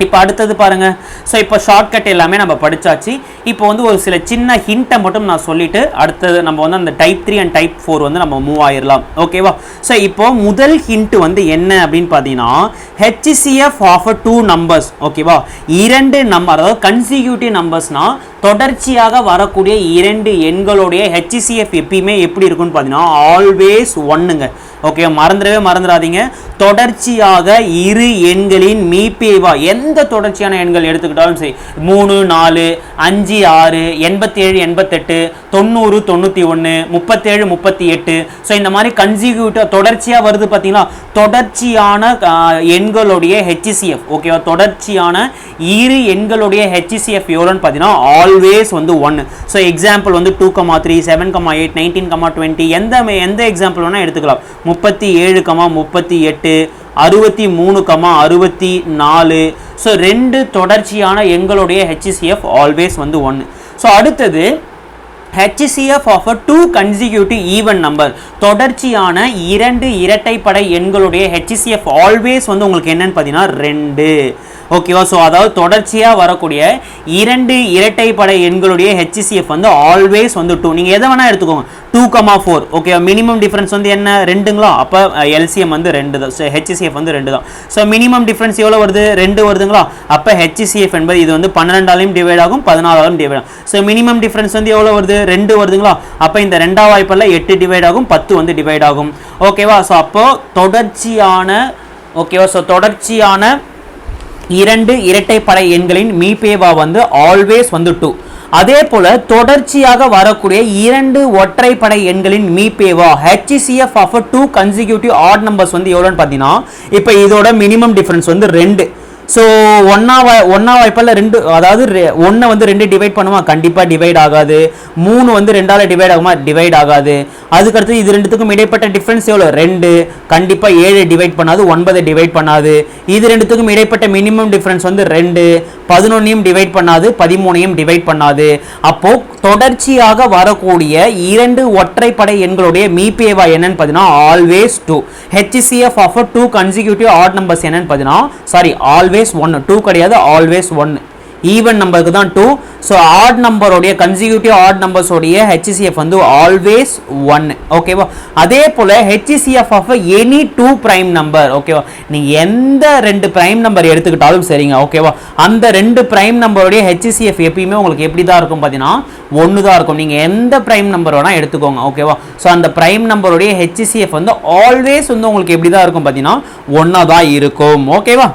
இப்போ அடுத்தது பாருங்க. ஸோ இப்போ ஷார்ட்கட் எல்லாமே நம்ம படிச்சாச்சு. இப்போ வந்து ஒரு சில சின்ன ஹிண்ட்டை மட்டும் நான் சொல்லிட்டு அடுத்தது நம்ம வந்து அந்த டைப் 3 அண்ட் டைப் 4 வந்து நம்ம மூவ் ஆயிடலாம். ஓகேவா. ஸோ இப்போ முதல் ஹிண்ட் வந்து என்ன அப்படின்னு பார்த்தீங்கன்னா HCF ஆஃப் 2 நம்பர்ஸ். ஓகேவா. 2 நம்பர், அதாவது கன்சிக்யூட்டிவ் நம்பர்ஸ்னா தொடர்ச்சியாக வரக்கூடிய 2 எண்களுடைய HCF எப்பயுமே எப்படி இருக்குன்னு பார்த்தீங்கன்னா ஆல்வேஸ் 1ங்க. ஓகே, மறந்துடாதீங்க. தொடர்ச்சியாக இரு எண்களின் மீப்பேவா, எந்த தொடர்ச்சியான எண்கள் எடுத்துக்கிட்டாலும் சரி, 3 4 5 6 87 88 90 91 37 38, ஸோ இந்த மாதிரி கன்சிக்யூட்டிவ் தொடர்ச்சியாக வருது பார்த்தீங்களா, தொடர்ச்சியான எண்களுடைய HCF. ஓகேவா, தொடர்ச்சியான இரு எண்களுடைய HCF எவ்வளோன்னு பார்த்தீங்கன்னா ஆல்வேஸ் வந்து 1. ஸோ எக்ஸாம்பிள் வந்து 2,3 7,8 19,20 எந்த எக்ஸாம்பிள் வேணால் எடுத்துக்கலாம். 37, 38 63, 64. ஸோ 2 தொடர்ச்சியான எண்களுடைய HCF ஆல்வேஸ் வந்து 1. ஸோ அடுத்தது HCF of a 2 consecutive even number, தொடர்ச்சியான 2 இரட்டைப்படை எண்களுடைய HCF ஆல்வேஸ் வந்து உங்களுக்கு என்னன்னு பார்த்தீங்கன்னா 2. ஓகேவா, ஸோ அதாவது தொடர்ச்சியாக வரக்கூடிய 2 இரட்டைப்படை எண்களுடைய HCF வந்து ஆல்வேஸ் வந்து 2. நீங்கள் எதை வேணால் எடுத்துக்கோங்க, 2,4. ஓகேவா, மினிமம் டிஃப்ரென்ஸ் வந்து என்ன 2ங்களா, அப்போ LCM வந்து 2 தான். ஸோ HCF வந்து 2 தான். ஸோ மினிமம் டிஃப்ரென்ஸ் எவ்வளோ வருது, 2 வருதுங்களா, அப்போ HCF என்பது இது வந்து 12ஆலையும் டிவைட் ஆகும், 14ஆலையும் டிவைட் ஆகும். ஸோ மினிமம் டிஃப்ரென்ஸ் வந்து எவ்வளோ வருது, 2 வருதுங்களா, அப்போ இந்த 2ஆம் வாய்ப்பில் 8 டிவைட் ஆகும், 10 வந்து டிவைட் ஆகும். ஓகேவா, ஸோ அப்போ தொடர்ச்சியான 2 இரட்டைப்படை எண்களின் மீப்பேவா வந்து ஆல்வேஸ் வந்து 2. அதே போல தொடர்ச்சியாக வரக்கூடிய 2 ஒற்றைப்படை எண்களின் மீப்பேவா HCF of 2 consecutive odd numbers வந்து எவ்வளோன்னு பார்த்தீங்கன்னா, இப்போ இதோட மினிமம் டிஃபரன்ஸ் வந்து 2. ஸோ ஒன்னா வாய்ப்பில் 2, அதாவது 1 வந்து 2 டிவைட் பண்ணுமா, கண்டிப்பாக டிவைட் ஆகாது. 3 வந்து 2ஆல் டிவைட் ஆகுமா, டிவைட் ஆகாது. அதுக்கடுத்து இது ரெண்டுத்துக்கும் இடைப்பட்ட டிஃபரன்ஸ் எவ்வளோ, 2, கண்டிப்பாக 7 டிவைட் பண்ணாது, 9 டிவைட் பண்ணாது. இது ரெண்டுத்துக்கும் இடைப்பட்ட மினிமம் டிஃபரன்ஸ் வந்து 2, 11ஐயும் டிவைட் பண்ணாது, 13ஐயும் டிவைட் பண்ணாது. அப்போ தொடர்ச்சியாக வரக்கூடிய 2 ஒற்றைப்படை எண்களுடைய மீப்பேவா என்னன்னு பார்த்தீங்கன்னா always 2. HCF of 2 consecutive odd numbers என்னன்னு பார்த்தீங்கன்னா, சாரி ஆல்வேஸ் 1, 2 கிடையாது, ஆல்வேஸ் 1. ஈவன் நம்பருக்கு தான் 2. ஸோ ஆட் நம்பருடைய கன்சிக்யூட்டிவ் ஆட் நம்பர்ஸ் உடைய HCF வந்து ஆல்வேஸ் 1. ஓகேவா, அதே போல HCF of any 2 prime number. ஓகேவா, நீங்க எந்த 2 பிரைம் நம்பர் எடுத்துக்கிட்டாலும் சரிங்க. ஓகேவா, அந்த 2 பிரைம் நம்பருடைய HCF எப்பயுமே உங்களுக்கு எப்படி தான் இருக்கும் பார்த்தீங்கன்னா 1 தான் இருக்கும். நீங்க எந்த பிரைம் நம்பர் வேணா எடுத்துக்கோங்க. ஓகேவா, ஸோ அந்த பிரைம் நம்பருடைய HCF வந்து ஆல்வேஸ் வந்து உங்களுக்கு எப்படி தான் இருக்கும் பார்த்தீங்கன்னா 1 தான் இருக்கும். ஓகேவா,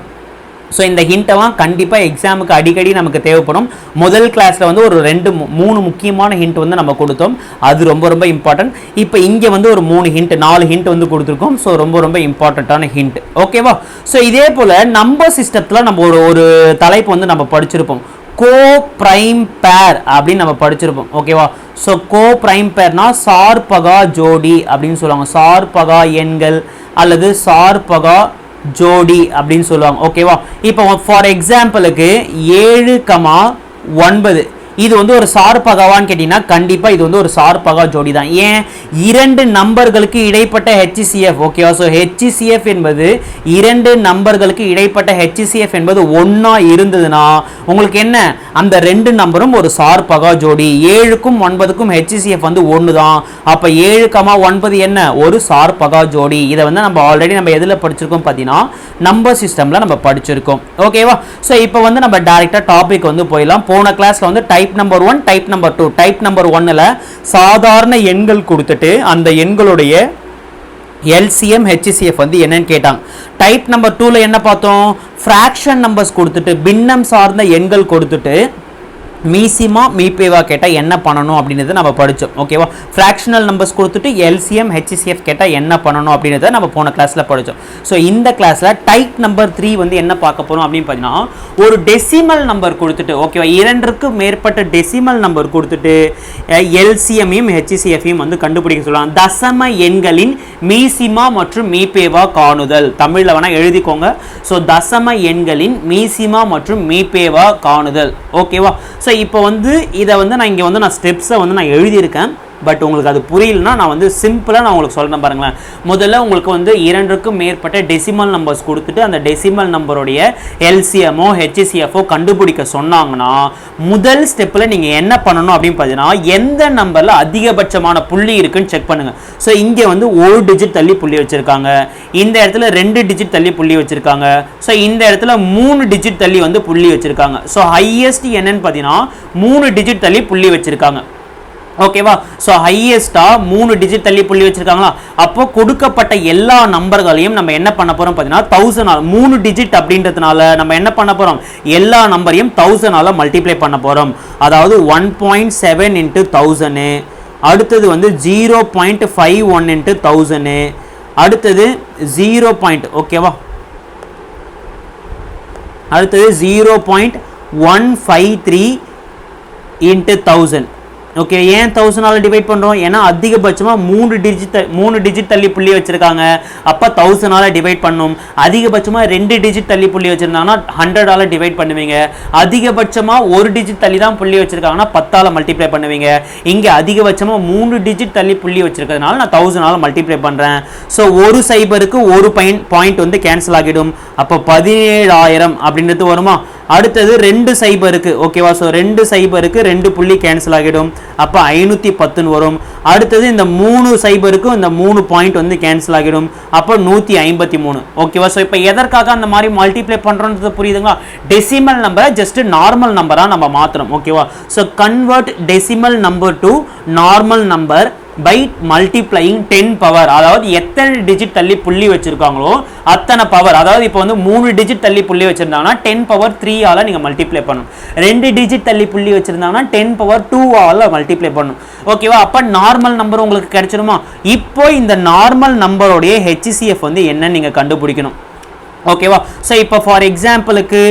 ஸோ இந்த ஹிண்ட்டெல்லாம் கண்டிப்பாக எக்ஸாமுக்கு அடிக்கடி நமக்கு தேவைப்படும். முதல் கிளாஸில் வந்து ஒரு 2-3 முக்கியமான ஹிண்ட் வந்து நம்ம கொடுத்தோம், அது ரொம்ப இம்பார்ட்டன்ட். இப்போ இங்கே வந்து ஒரு 4 ஹிண்ட் வந்து கொடுத்துருக்கோம். ஸோ ரொம்ப இம்பார்ட்டண்ட்டான ஹிண்ட். ஓகேவா, ஸோ இதே போல் நம்பர் சிஸ்டத்தில் நம்ம ஒரு தலைப்பு வந்து நம்ம படிச்சிருப்போம், கோ பிரைம் பேர் அப்படின்னு நம்ம படிச்சிருப்போம். ஓகேவா, ஸோ கோ பிரைம் பேர்னா சார்பகா ஜோடி அப்படின்னு சொல்லுவாங்க, சார்பகா எண்கள் அல்லது சார்பகா ஜோடி அப்படின்னு சொல்லுவாங்க. ஓகேவா, இப்போ ஃபார் எக்ஸாம்பிளுக்கு 7,9 இது வந்து ஒரு சார்பகாவான்னு கேட்டீங்கன்னா கண்டிப்பாக இது வந்து ஒரு சார்பகா ஜோடி தான். ஏன், 2 நம்பர்களுக்கு இடைப்பட்ட HCF. ஓகேவா, ஸோ HCF என்பது 2 நம்பர்களுக்கு இடைப்பட்ட HCF என்பது 1 இருந்ததுன்னா உங்களுக்கு என்ன, அந்த 2 நம்பரும் ஒரு சார்பகா ஜோடி. 7க்கும் 9க்கும் HCF வந்து 1 தான். அப்போ 7,9 என்ன, ஒரு சார்பகா ஜோடி. இதை வந்து நம்ம ஆல்ரெடி நம்ம எதில் படிச்சிருக்கோம் பார்த்தீங்கன்னா நம்பர் சிஸ்டமில் நம்ம படிச்சிருக்கோம். ஓகேவா, ஸோ இப்போ வந்து நம்ம டைரெக்டாக டாபிக் வந்து போயிடலாம். போன கிளாஸில் வந்து type number 1, type number 2. Type number 1ல சாதாரண எண்கள் கொடுத்துட்டு அந்த எண்களுடைய LCM HCF வந்து என்னன்னு கேட்டாங்க. டைப் நம்பர் 2ல என்ன பார்த்தோம், ஃப்ராக்ஷன் நம்பர்ஸ் கொடுத்துட்டு பின்னம் சார்ந்த எண்கள் கொடுத்துட்டு மீசிமா மீப்பேவா கேட்டால் என்ன பண்ணணும் அப்படின்றத நம்ம படித்தோம். ஓகேவா, ஃப்ராக்ஷனல் நம்பர்ஸ் கொடுத்துட்டு LCM HCF கேட்டால் என்ன பண்ணணும் அப்படின்றத நம்ம போன கிளாஸில் படித்தோம். ஸோ இந்த கிளாஸில் டைப் நம்பர் 3 வந்து என்ன பார்க்க போகிறோம் அப்படின்னு பார்த்தீங்கன்னா, ஒரு டெசிமல் நம்பர் கொடுத்துட்டு, ஓகேவா, 2க்கு மேற்பட்ட டெசிமல் நம்பர் கொடுத்துட்டு LCMையும் HCFையும் வந்து கண்டுபிடிக்க சொல்லலாம். தசம எண்களின் மீசிமா மற்றும் மீப்பேவா காணுதல், தமிழில் வேணால் எழுதிக்கோங்க. ஸோ தசம எண்களின் மீசிமா மற்றும் மீப்பேவா காணுதல். ஓகேவா, ஸோ இப்போ வந்து இதை வந்து நான் இங்கே வந்து நான் ஸ்டெப்ஸை வந்து நான் எழுதியிருக்கேன். பட் உங்களுக்கு அது புரியலன்னா நான் வந்து சிம்பிளாக நான் உங்களுக்கு சொல்கிறேன் பாருங்களேன். முதல்ல உங்களுக்கு வந்து 2க்கும் மேற்பட்ட டெசிமல் நம்பர்ஸ் கொடுத்துட்டு அந்த டெசிமல் நம்பருடைய LCMஓ HCFஓ கண்டுபிடிக்க சொன்னாங்கன்னா முதல் ஸ்டெப்பில் நீங்கள் என்ன பண்ணணும் அப்படின்னு பார்த்தீங்கன்னா, எந்த நம்பரில் அதிகபட்சமான புள்ளி இருக்குன்னு செக் பண்ணுங்கள். ஸோ இங்கே வந்து 1 டிஜிட் தள்ளி புள்ளி வச்சுருக்காங்க, இந்த இடத்துல 2 டிஜிட் தள்ளி புள்ளி வச்சுருக்காங்க, ஸோ இந்த இடத்துல 3 டிஜிட் தள்ளி வந்து புள்ளி வச்சுருக்காங்க. ஸோ ஹையஸ்ட் என்னன்னு பார்த்தீங்கன்னா 3 டிஜிட் தள்ளி புள்ளி வச்சுருக்காங்க. ஓகேவா. ஸோ ஹையஸ்ட்டாக 3 டிஜிட் தள்ளி புள்ளி வச்சிருக்காங்களா, அப்போ கொடுக்கப்பட்ட எல்லா நம்பர்களையும் நம்ம என்ன பண்ண போகிறோம் பார்த்தீங்கன்னா 1000 3 டிஜிட் அப்படின்றதுனால நம்ம என்ன பண்ண போகிறோம், எல்லா நம்பரையும் 1000 மல்டிப்ளை பண்ண போகிறோம். அதாவது 1.7 × 1000, அடுத்தது வந்து 0.51 × 1000, அடுத்தது 0. ஓகேவா, அடுத்தது 0.153 × 1000. ஓகே, ஏன் 1000 டிவைட் பண்ணுறோம், ஏன்னா அதிகபட்சமாக 3 டிஜிட் தள்ளி புள்ளி வச்சுருக்காங்க, அப்போ 1000 டிவைட் பண்ணணும். அதிகபட்சமாக 2 டிஜிட் தள்ளி புள்ளி வச்சுருந்தாங்கன்னா 100 டிவைட் பண்ணுவீங்க. அதிகபட்சமாக 1 டிஜிட் தள்ளி தான் புள்ளி வச்சுருக்காங்கன்னா 10 மல்டிப்ளை பண்ணுவீங்க. இங்கே அதிகபட்சமாக 3 டிஜிட் தள்ளி புள்ளி வச்சுருக்கிறதுனால நான் 1000 மல்டிப்ளை பண்ணுறேன். ஸோ ஒரு சைபருக்கு ஒரு பாயிண்ட் வந்து கேன்சல் ஆகிடும். அப்போ 17000 அப்படின்றது வருமா. அடுத்தது 2 சைபருக்கு, ஓகேவா, ஸோ 2 சைபருக்கு 2 புள்ளி கேன்சல் ஆகிடும், அப்போ 510 வரும். அடுத்தது இந்த 3 சைபருக்கு இந்த 3 பாயிண்ட் வந்து கேன்சல் ஆகிடும், அப்போ 153. ஓகேவா. ஸோ இப்போ எதற்காக அந்த மாதிரி மல்டிப்ளை பண்ணுறோன்றது புரியுதுங்களா. டெசிமல் நம்பரை ஜஸ்ட் நார்மல் நம்பராக நம்ம மாற்றுறோம். ஓகேவா. So convert decimal number to normal number by multiplying 10 power. அதாவது எத்தனை டிஜிட் தள்ளி புள்ளி வச்சிருக்காங்களோ அத்தனை பவர். அதாவது இப்போ வந்து 3 டிஜிட் தள்ளி புள்ளி வச்சிருந்தாங்கன்னா 10 பவர் 3 நீங்க மல்டிப்ளை பண்ணணும். 2 டிஜிட் தள்ளி புள்ளி வச்சிருந்தாங்கன்னா 10 பவர் 2 மல்டிப்ளை பண்ணணும். ஓகேவா. அப்ப நார்மல் நம்பர் உங்களுக்கு கிடைச்சிருமா. இப்போ இந்த நார்மல் நம்பரோடைய HCF வந்து என்னன்னு நீங்க கண்டுபிடிக்கணும். ஓகேவா. ஸோ இப்போ ஃபார் எக்ஸாம்பிளுக்கு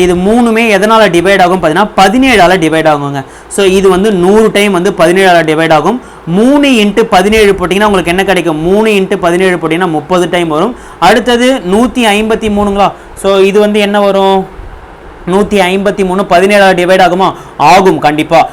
இது மூணுமே எதனால் டிவைட் ஆகும் பார்த்தீங்கன்னா 17 டிவைட் ஆகுங்க. ஸோ இது வந்து 100 டைம் வந்து 17 டிவைட் ஆகும். 3 × 17 போட்டிங்கன்னா உங்களுக்கு என்ன கிடைக்கும், 3 × 17 போட்டிங்கன்னா 30 டைம் வரும். அடுத்தது 153ங்களா. ஸோ இது வந்து என்ன வரும், 153 17 டிவைட் ஆகுமா, ஆகும் கண்டிப்பாக.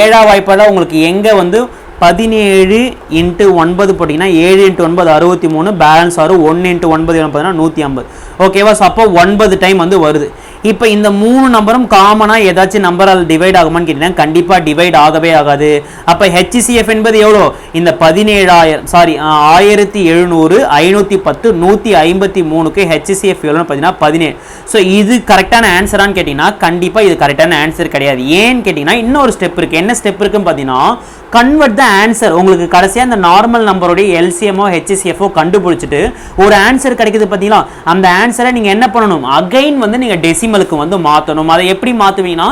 7ஆம் வாய்ப்பால் உங்களுக்கு எங்கே வந்து 17 × 9 போட்டிங்கன்னா 7 × 9 63, பேலன்ஸ் வரும் 1 × 9 பார்த்தீங்கன்னா 150. ஓகேவா. ஸோ அப்போ 9 டைம் வந்து வருது. இப்போ இந்த 3 நம்பரும் காமனாக ஏதாச்சும் நம்பரால் டிவைட் ஆகுமான்னு கேட்டீங்கன்னா கண்டிப்பாக டிவைட் ஆகவே ஆகாது. அப்போ HCF என்பது எவ்வளோ, இந்த 1700 510 153க்கு HCF எவ்வளோன்னு பார்த்தீங்கன்னா 17. ஸோ இது கரெக்டான ஆன்சரான்னு கேட்டிங்கன்னா கண்டிப்பாக இது கரெக்டான ஆன்சர் கிடையாது. ஏன்னு கேட்டிங்கன்னா இன்னொரு ஸ்டெப் இருக்குது. என்ன ஸ்டெப் இருக்குன்னு பார்த்தீங்கன்னா கன்வெர்ட் த ஆன்சர். உங்களுக்கு கடைசியாக அந்த நார்மல் நம்பருடைய LCMஓ HCFஓ கண்டுபிடிச்சிட்டு ஒரு ஆன்சர் கிடைக்குது பார்த்தீங்களா, அந்த ஆன்சரை நீங்கள் என்ன பண்ணணும், அகைன் வந்து நீங்கள் டெசிமலுக்கு வந்து மாற்றணும். அதை எப்படி மாற்றுவீங்கன்னா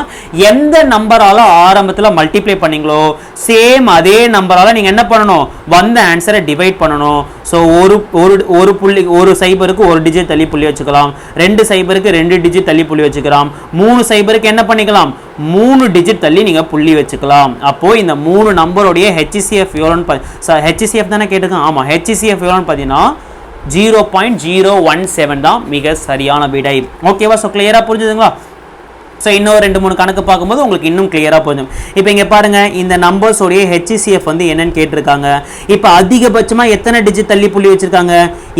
எந்த நம்பரால் ஆரம்பத்தில் மல்டிப்ளை பண்ணீங்களோ சேம் அதே நம்பரால் நீங்கள் என்ன பண்ணணும், வந்த ஆன்சரை டிவைட் பண்ணணும். ஸோ ஒரு புள்ளி, ஒரு சைபருக்கு 1 டிஜிட் தள்ளி புள்ளி வச்சுக்கலாம், 2 சைபருக்கு 2 டிஜிட் தள்ளி புள்ளி வச்சுக்கலாம், 3 சைபருக்கு என்ன பண்ணிக்கலாம், 3 டிஜிட் தள்ளி நீங்கள் புள்ளி வச்சுக்கலாம். அப்போது இந்த 3 நம்பருடைய HCF எவ்வளோன்னு HCF தானே கேட்டுக்கோங்க. ஆமாம், HCF எவ்வளோன்னு பார்த்தீங்கன்னா 0.017 தான் மிக சரியான விடை. ஓகேவா. ஸோ கிளியராக புரிஞ்சுதுங்களா. ஸோ இன்னும் 2-3 கணக்கு பார்க்கும்போது உங்களுக்கு இன்னும் கிளியராக புரிஞ்சும். இப்போ இங்கே பாருங்கள், இந்த நம்பர்ஸோடைய HCF வந்து என்னன்னு கேட்டிருக்காங்க. இப்போ அதிகபட்சமாக எத்தனை டிஜிட் தள்ளி புள்ளி வச்சுருக்காங்க,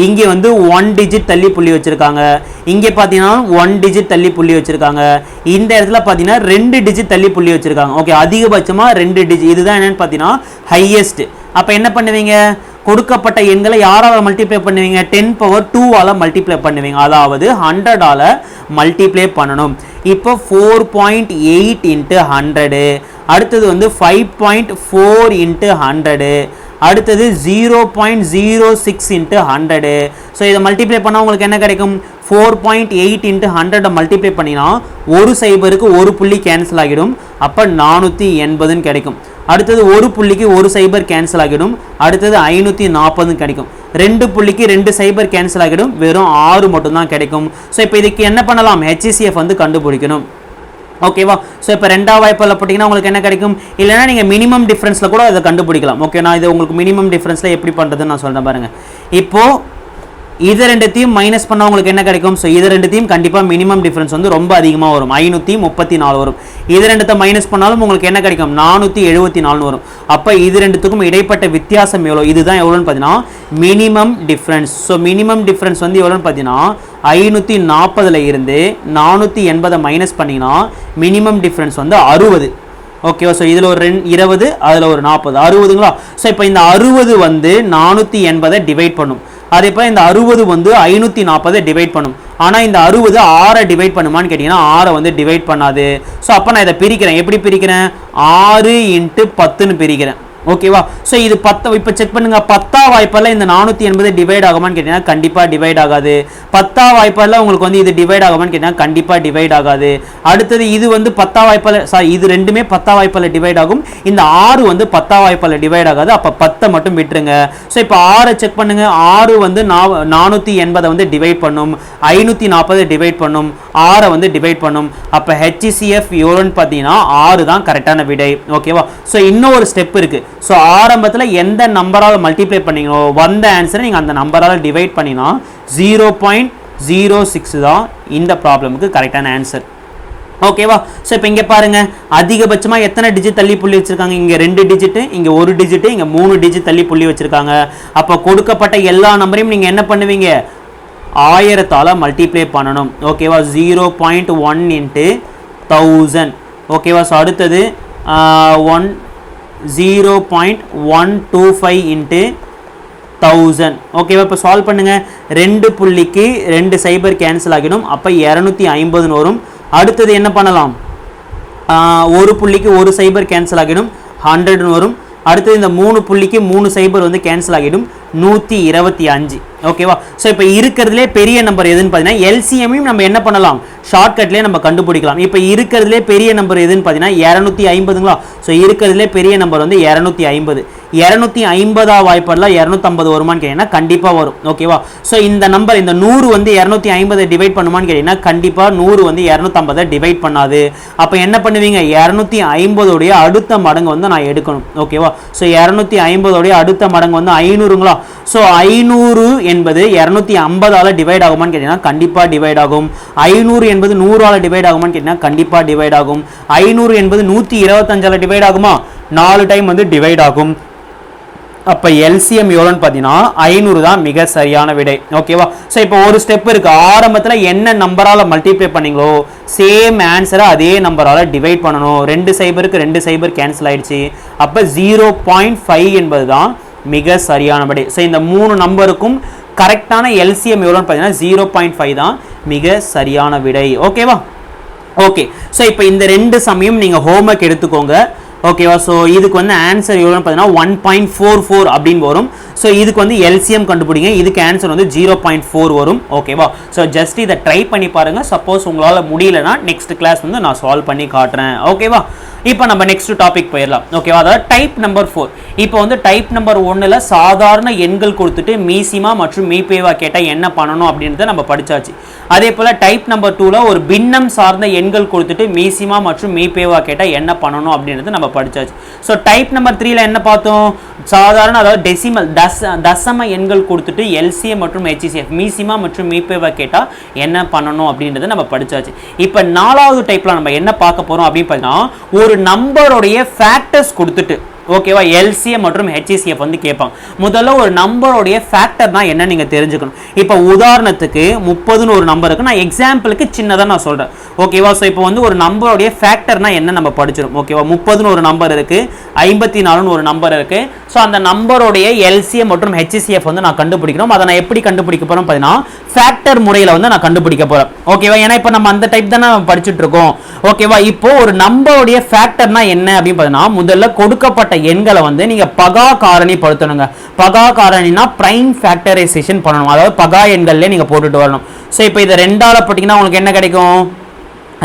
இங்கே வந்து 1 டிஜிட் தள்ளி புள்ளி வச்சுருக்காங்க. இங்கே பார்த்தீங்கன்னா 1 டிஜிட் தள்ளி புள்ளி வச்சுருக்காங்க. இந்த இடத்துல பார்த்தீங்கன்னா 2 டிஜிட் தள்ளி புள்ளி வச்சுருக்காங்க. ஓகே, அதிகபட்சமாக 2 டிஜிட், இதுதான் என்னென்னு பார்த்தீங்கன்னா ஹையஸ்ட். அப்போ என்ன பண்ணுவீங்க, கொடுக்கப்பட்ட எண்களை யாரால் மல்டிப்ளை பண்ணுவீங்க, 10 பவர் 2 மல்டிப்ளை பண்ணுவீங்க. அதாவது 100 மல்டிப்ளை பண்ணணும். இப்போ 4.8 × 100, அடுத்தது வந்து 5.4 × 100, அடுத்தது 0.06 × 100. ஸோ இதை மல்டிப்ளை பண்ணால் உங்களுக்கு என்ன கிடைக்கும், 4.8 × 100 மல்டிப்ளை பண்ணினா ஒரு சைபருக்கு ஒரு புள்ளி கேன்சல் ஆகிடும், அப்போ 480 கிடைக்கும். அடுத்தது ஒரு புள்ளிக்கு ஒரு சைபர் கேன்சல் ஆகிடும், அடுத்தது 540 கிடைக்கும். 2 புள்ளிக்கு 2 சைபர் கேன்சல் ஆகிடும், வெறும் 6 மட்டும்தான் கிடைக்கும். ஸோ இப்போ இதுக்கு என்ன பண்ணலாம், HCF வந்து கண்டுபிடிக்கணும். ஓகேவா. ஸோ இப்போ 2ஆம் வாய்ப்பில் போட்டிங்கன்னா உங்களுக்கு என்ன கிடைக்கும், இல்லைனா நீங்கள் மினிமம் டிஃப்ரென்ஸில் கூட அதை கண்டுபிடிக்கலாம். ஓகே, நான் இது உங்களுக்கு மினிமம் டிஃப்ரென்ஸில் எப்படி பண்ணுறதுன்னு நான் சொல்கிறேன் பாருங்கள். இப்போது இது ரெண்டுத்தையும் மைனஸ் பண்ணால் உங்களுக்கு என்ன கிடைக்கும், ஸோ இது ரெண்டுத்தையும் கண்டிப்பாக மினிமம் டிஃப்ரென்ஸ் வந்து ரொம்ப அதிகமாக வரும், 534 வரும். இது ரெண்டுத்தை மைனஸ் பண்ணாலும் உங்களுக்கு என்ன கிடைக்கும், 474 வரும். அப்போ இது ரெண்டுத்துக்கும் இடைப்பட்ட வித்தியாசம் எவ்வளோ, இதுதான் எவ்வளோன்னு பார்த்தீங்கன்னா minimum difference. So minimum difference வந்து எவ்வளோன்னு பார்த்தீங்கன்னா 540 இருந்து 480 மைனஸ் பண்ணிங்கன்னா மினிமம் டிஃப்ரென்ஸ் வந்து 60. ஓகேவா. ஸோ இதில் ஒரு 20, அதில் ஒரு 40, 60ங்களா. ஸோ இப்போ இந்த 60 வந்து 480 டிவைட் பண்ணும். அதே போல் இந்த 60 வந்து 540 டிவைட் பண்ணும். ஆனால் இந்த 60 6 டிவைட் பண்ணுமான்னு கேட்டிங்கன்னா 6 வந்து டிவைட் பண்ணாது. ஸோ அப்போ நான் இதை பிரிக்கிறேன். எப்படி பிரிக்கிறேன்? 6 × 10ன்னு பிரிக்கிறேன். ஓகேவா? ஸோ இது 10. இப்போ செக் பண்ணுங்க, 10ஆம் வாய்ப்பால் இந்த 480 டிவைட் ஆகுமான்னு கேட்டீங்கன்னா கண்டிப்பாக டிவைட் ஆகாது. 10ஆம் வாய்ப்பால் உங்களுக்கு வந்து இது டிவைட் ஆகுமான்னு கேட்டீங்கன்னா கண்டிப்பாக டிவைட் ஆகாது. அடுத்தது இது வந்து 10ஆம் வாய்ப்பால், இது ரெண்டுமே 10ஆம் வாய்ப்பால் டிவைட் ஆகும். இந்த 6 வந்து 10ஆம் வாய்ப்பால் டிவைட் ஆகாது. அப்போ 10 மட்டும் விட்டுருங்க. ஸோ இப்போ 6 செக் பண்ணுங்க. 6 வந்து 480 வந்து டிவைட் பண்ணும், 540 டிவைட் பண்ணும், 6 வந்து டிவைட் பண்ணும். அப்போ HCF எவ்வளோன்னு பார்த்தீங்கன்னா 6 தான் கரெக்டான விடை. ஓகேவா? ஸோ இன்னொரு ஸ்டெப் இருக்கு. ஸோ ஆரம்பத்தில் எந்த நம்பரால் மல்டிப்ளை பண்ணீங்களோ வந்த ஆன்சரை நீங்கள் அந்த நம்பரால் டிவைட் பண்ணினா 0.06 தான் இந்த ப்ராப்ளமுக்கு கரெக்டான ஆன்சர். ஓகேவா? ஸோ இப்போ இங்கே பாருங்க, அதிகபட்சமாக எத்தனை டிஜிட் தள்ளி புள்ளி வச்சிருக்காங்க? இங்கே 2 டிஜிட்டு, இங்கே 1 டிஜிட்டு, இங்கே 3 டிஜிட் தள்ளி புள்ளி வச்சிருக்காங்க. அப்போ கொடுக்கப்பட்ட எல்லா நம்பரையும் நீங்கள் என்ன பண்ணுவீங்க? 1000ஆல் மல்டிப்ளை பண்ணணும். ஓகேவா? 0.1 × 1000. ஓகேவா? ஸோ அடுத்தது 0.125 × 1000. ஓகேவா? இப்போ சால்வ் பண்ணுங்க. 2 புள்ளிக்கு 2 சைபர் கேன்சல் ஆகிடும். அப்போ 250 வரும். அடுத்தது என்ன பண்ணலாம்? 1 புள்ளிக்கு 1 சைபர் கேன்சல் ஆகிடும், 100 வரும். அடுத்தது இந்த 3 புள்ளிக்கு 3 சைபர் வந்து கேன்சல் ஆகிடும், 125. ஓகேவா? ஸோ இப்போ இருக்கிறதுலே பெரிய நம்பர் எதுன்னு பார்த்தீங்கன்னா எல்சிஎம்மையும் நம்ம என்ன பண்ணலாம்? ஷார்ட்கட்லேயே நம்ம கண்டுபிடிக்கலாம். இப்போ இருக்கிறதுலே பெரிய நம்பர் எதுன்னு பார்த்தீங்கன்னா 250ங்களா? ஸோ இருக்கிறதுலே பெரிய நம்பர் வந்து 250. 250ஆம் வாய்ப்பாடில் 250 வருமானு கேட்டிங்கன்னா கண்டிப்பாக வரும். ஓகேவா? ஸோ இந்த நம்பர், இந்த 100 வந்து 250 டிவைட் பண்ணுமான்னு கேட்டிங்கன்னா கண்டிப்பாக 100 வந்து 250 டிவைட் பண்ணாது. அப்போ என்ன பண்ணுவீங்க? 250 அடுத்த மடங்கு வந்து நான் எடுக்கணும். ஓகேவா? ஸோ 250 அடுத்த மடங்கு வந்து 500ங்களா? ஸோ 500 என்பது 250ஆல் டிவைட் ஆகுமான்னு கேட்டிங்கன்னா கண்டிப்பாக டிவைட் ஆகும். 500 என்பது 100ஆல் டிவைட் ஆகுமான்னு கேட்டிங்கன்னா கண்டிப்பாக டிவைட் ஆகும். 500 என்பது 125ஆல் டிவைட் ஆகுமா? 4 டைம் வந்து டிவைட் ஆகும். அப்போ எல்சிஎம் எவ்வளோன்னு பார்த்தீங்கன்னா 500 தான் மிக சரியான விடை. ஓகேவா? ஸோ இப்போ ஒரு ஸ்டெப் இருக்கு. ஆரம்பத்தில் என்ன நம்பரால் மல்டிப்ளை பண்ணீங்களோ சேம் ஆன்சரை அதே நம்பரால் டிவைட் பண்ணணும். 2 சைபருக்கு 2 சைபர் கேன்சல் ஆயிடுச்சு. அப்போ 0.5 என்பது தான் மிக சரியான விடை. ஸோ இந்த 3 நம்பருக்கும் கரெக்டான எல்சிஎம் எவ்வளோன்னு பார்த்தீங்கன்னா 0.5 தான் மிக சரியான விடை. ஓகேவா? ஓகே. ஸோ இப்போ இந்த 2 சமயம் நீங்கள் ஹோம்ஒர்க் எடுத்துக்கோங்க. ஓகேவா? ஸோ இதுக்கு வந்து ஆன்சர் எவ்வளோன்னு பார்த்தீங்கன்னா 1.44 அப்படின்னு வரும். ஸோ இதுக்கு வந்து எல்சிஎம் கண்டுபிடிங்க. இதுக்கு ஆன்சர் வந்து 0.4 வரும். ஓகேவா? ஸோ ஜஸ்ட் இதை ட்ரை பண்ணி பாருங்கள். சப்போஸ் உங்களால் முடியலன்னா நெக்ஸ்ட் கிளாஸ் வந்து நான் சால்வ் பண்ணி காட்டுறேன். ஓகேவா? இப்போ நம்ம நெக்ஸ்ட் டாபிக் போயிடலாம். ஓகேவா? அதாவது டைப் நம்பர் 4. இப்போ வந்து டைப் நம்பர் 1ல் சாதாரண எண்கள் கொடுத்துட்டு மீசிமா மற்றும் மீபேவா கேட்டால் என்ன பண்ணணும் அப்படின்றத நம்ம படிச்சாச்சு. அதே போல் டைப் நம்பர் 2ல் ஒரு பின்னம் சார்ந்த எண்கள் கொடுத்துட்டு மீசிமா மற்றும் மீபேவா கேட்டால் என்ன பண்ணணும் அப்படின்றத நம்ம படிச்சாச்சு. ஸோ டைப் நம்பர் 3ல் என்ன பார்த்தோம்? சாதாரண, அதாவது டெசிமல் தசம எண்கள் கொடுத்துட்டு எல்சிஎம் மற்றும் HCF மீசிமா மற்றும் மீபேவா கேட்டால் என்ன பண்ணணும் அப்படின்றத நம்ம படிச்சாச்சு. இப்போ 4வது டைப்ல நம்ம என்ன பார்க்க போறோம் அப்படின்னு பார்த்தீங்கன்னா ஒரு நம்பருடைய ஃபேக்டர்ஸ் கொடுத்துட்டு, ஓகேவா, எல்சிஎம் மற்றும் HCF வந்து கேட்பாங்க. முதல்ல ஒரு நம்பருடைய ஃபேக்டர்னா என்ன நீங்க தெரிஞ்சுக்கணும். இப்போ உதாரணத்துக்கு 30ன்னு ஒரு நம்பர் இருக்கு. நான் எக்ஸாம்பிளுக்கு சின்னதாக நான் சொல்றேன். ஓகேவா? ஸோ இப்போ வந்து ஒரு நம்பருடைய ஃபேக்டர்னா என்ன நம்ம படிச்சிடும். ஓகேவா? 30ன்னு ஒரு நம்பர் இருக்கு, 54ன்னு ஒரு நம்பர் இருக்கு. ஸோ அந்த நம்பருடைய எல்சிஎம் மற்றும் HCF வந்து நான் கண்டுபிடிக்கணும். அதை நான் எப்படி கண்டுபிடிக்க போறோம் பார்த்தீங்கன்னா ஃபேக்டர் முறையில் வந்து நான் கண்டுபிடிக்க போறேன். ஓகேவா? ஏன்னா இப்போ நம்ம அந்த டைப் தானே படிச்சுட்டு இருக்கோம். ஓகேவா? இப்போ ஒரு நம்பருடைய ஃபேக்டர்னா என்ன அப்படின்னு பார்த்தீங்கன்னா முதல்ல கொடுக்கப்பட்ட எண்களை வந்து நீங்க பகா காரணி படுத்தணுங்க. பகா காரணினா பிரைம் ஃபேக்டரைசேஷன் பண்ணணும். அதாவது பகா எண்கள்ல நீங்க போட்டுட்டு வரணும். ஸோ இப்போ இதை 2ஆல் போட்டிங்கன்னா உங்களுக்கு என்ன கிடைக்கும்?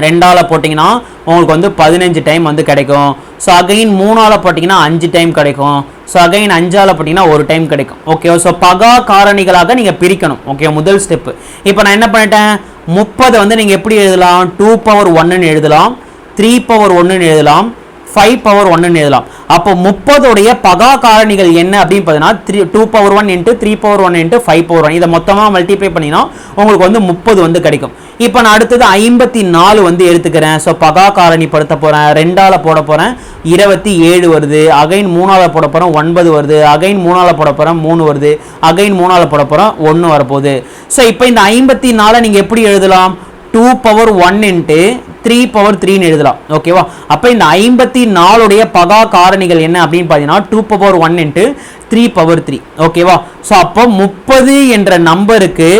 2ஆல் போட்டிங்கன்னா உங்களுக்கு வந்து 15 டைம் வந்து கிடைக்கும். ஸோ அகைன் 3ஆல் போட்டிங்கன்னா 5 டைம் கிடைக்கும். ஸோ அகைன் 5ஆல் போட்டிங்கன்னா 1 டைம் கிடைக்கும். ஓகே. ஸோ பகா காரணிகளாக நீங்கள் பிரிக்கணும். ஓகே, முதல் ஸ்டெப்பு. இப்போ நான் என்ன பண்ணிட்டேன், 30 வந்து நீங்கள் எப்படி எழுதலாம்? 2 பவர் 1ன்னு எழுதலாம், 3 பவர் 1ன்னு எழுதலாம், 5 பவர் 1ன்னு எழுதலாம். அப்போ 30 பகா காரணிகள் என்ன அப்படின்னு பார்த்தீங்கன்னா 2 பவர் 1 × 3 பவர் 1 × 5 பவர் 1. இதை மொத்தமாக மல்டிப்ளை பண்ணினா உங்களுக்கு வந்து 30 வந்து கிடைக்கும். இப்போ நான் அடுத்தது 54 வந்து எடுத்துக்கிறேன். ஸோ பகா காரணி படுத்த போகிறேன். 2ஆல் போட போகிறேன், 27 வருது. அகைன் 3ஆல் போட போகிறேன், 9 வருது. அகைன் 3ஆல் போட போகிறேன், 3 வருது. அகைன் 3ஆல் போட போகிறேன், 1 வரப்போகுது. ஸோ இப்போ இந்த 54 நீங்கள் எப்படி எழுதலாம்? 2 பவர் 1 × 3 பவர் 3ன்னு எழுதலாம். ஓகேவா? அப்போ இந்த 54 பகா காரணிகள் என்ன அப்படின்னு பார்த்தீங்கன்னா 2 பவர் 1 × 3 பவர் 3. ஓகேவா? ஸோ அப்போ 30 என்ற நம்பருக்கு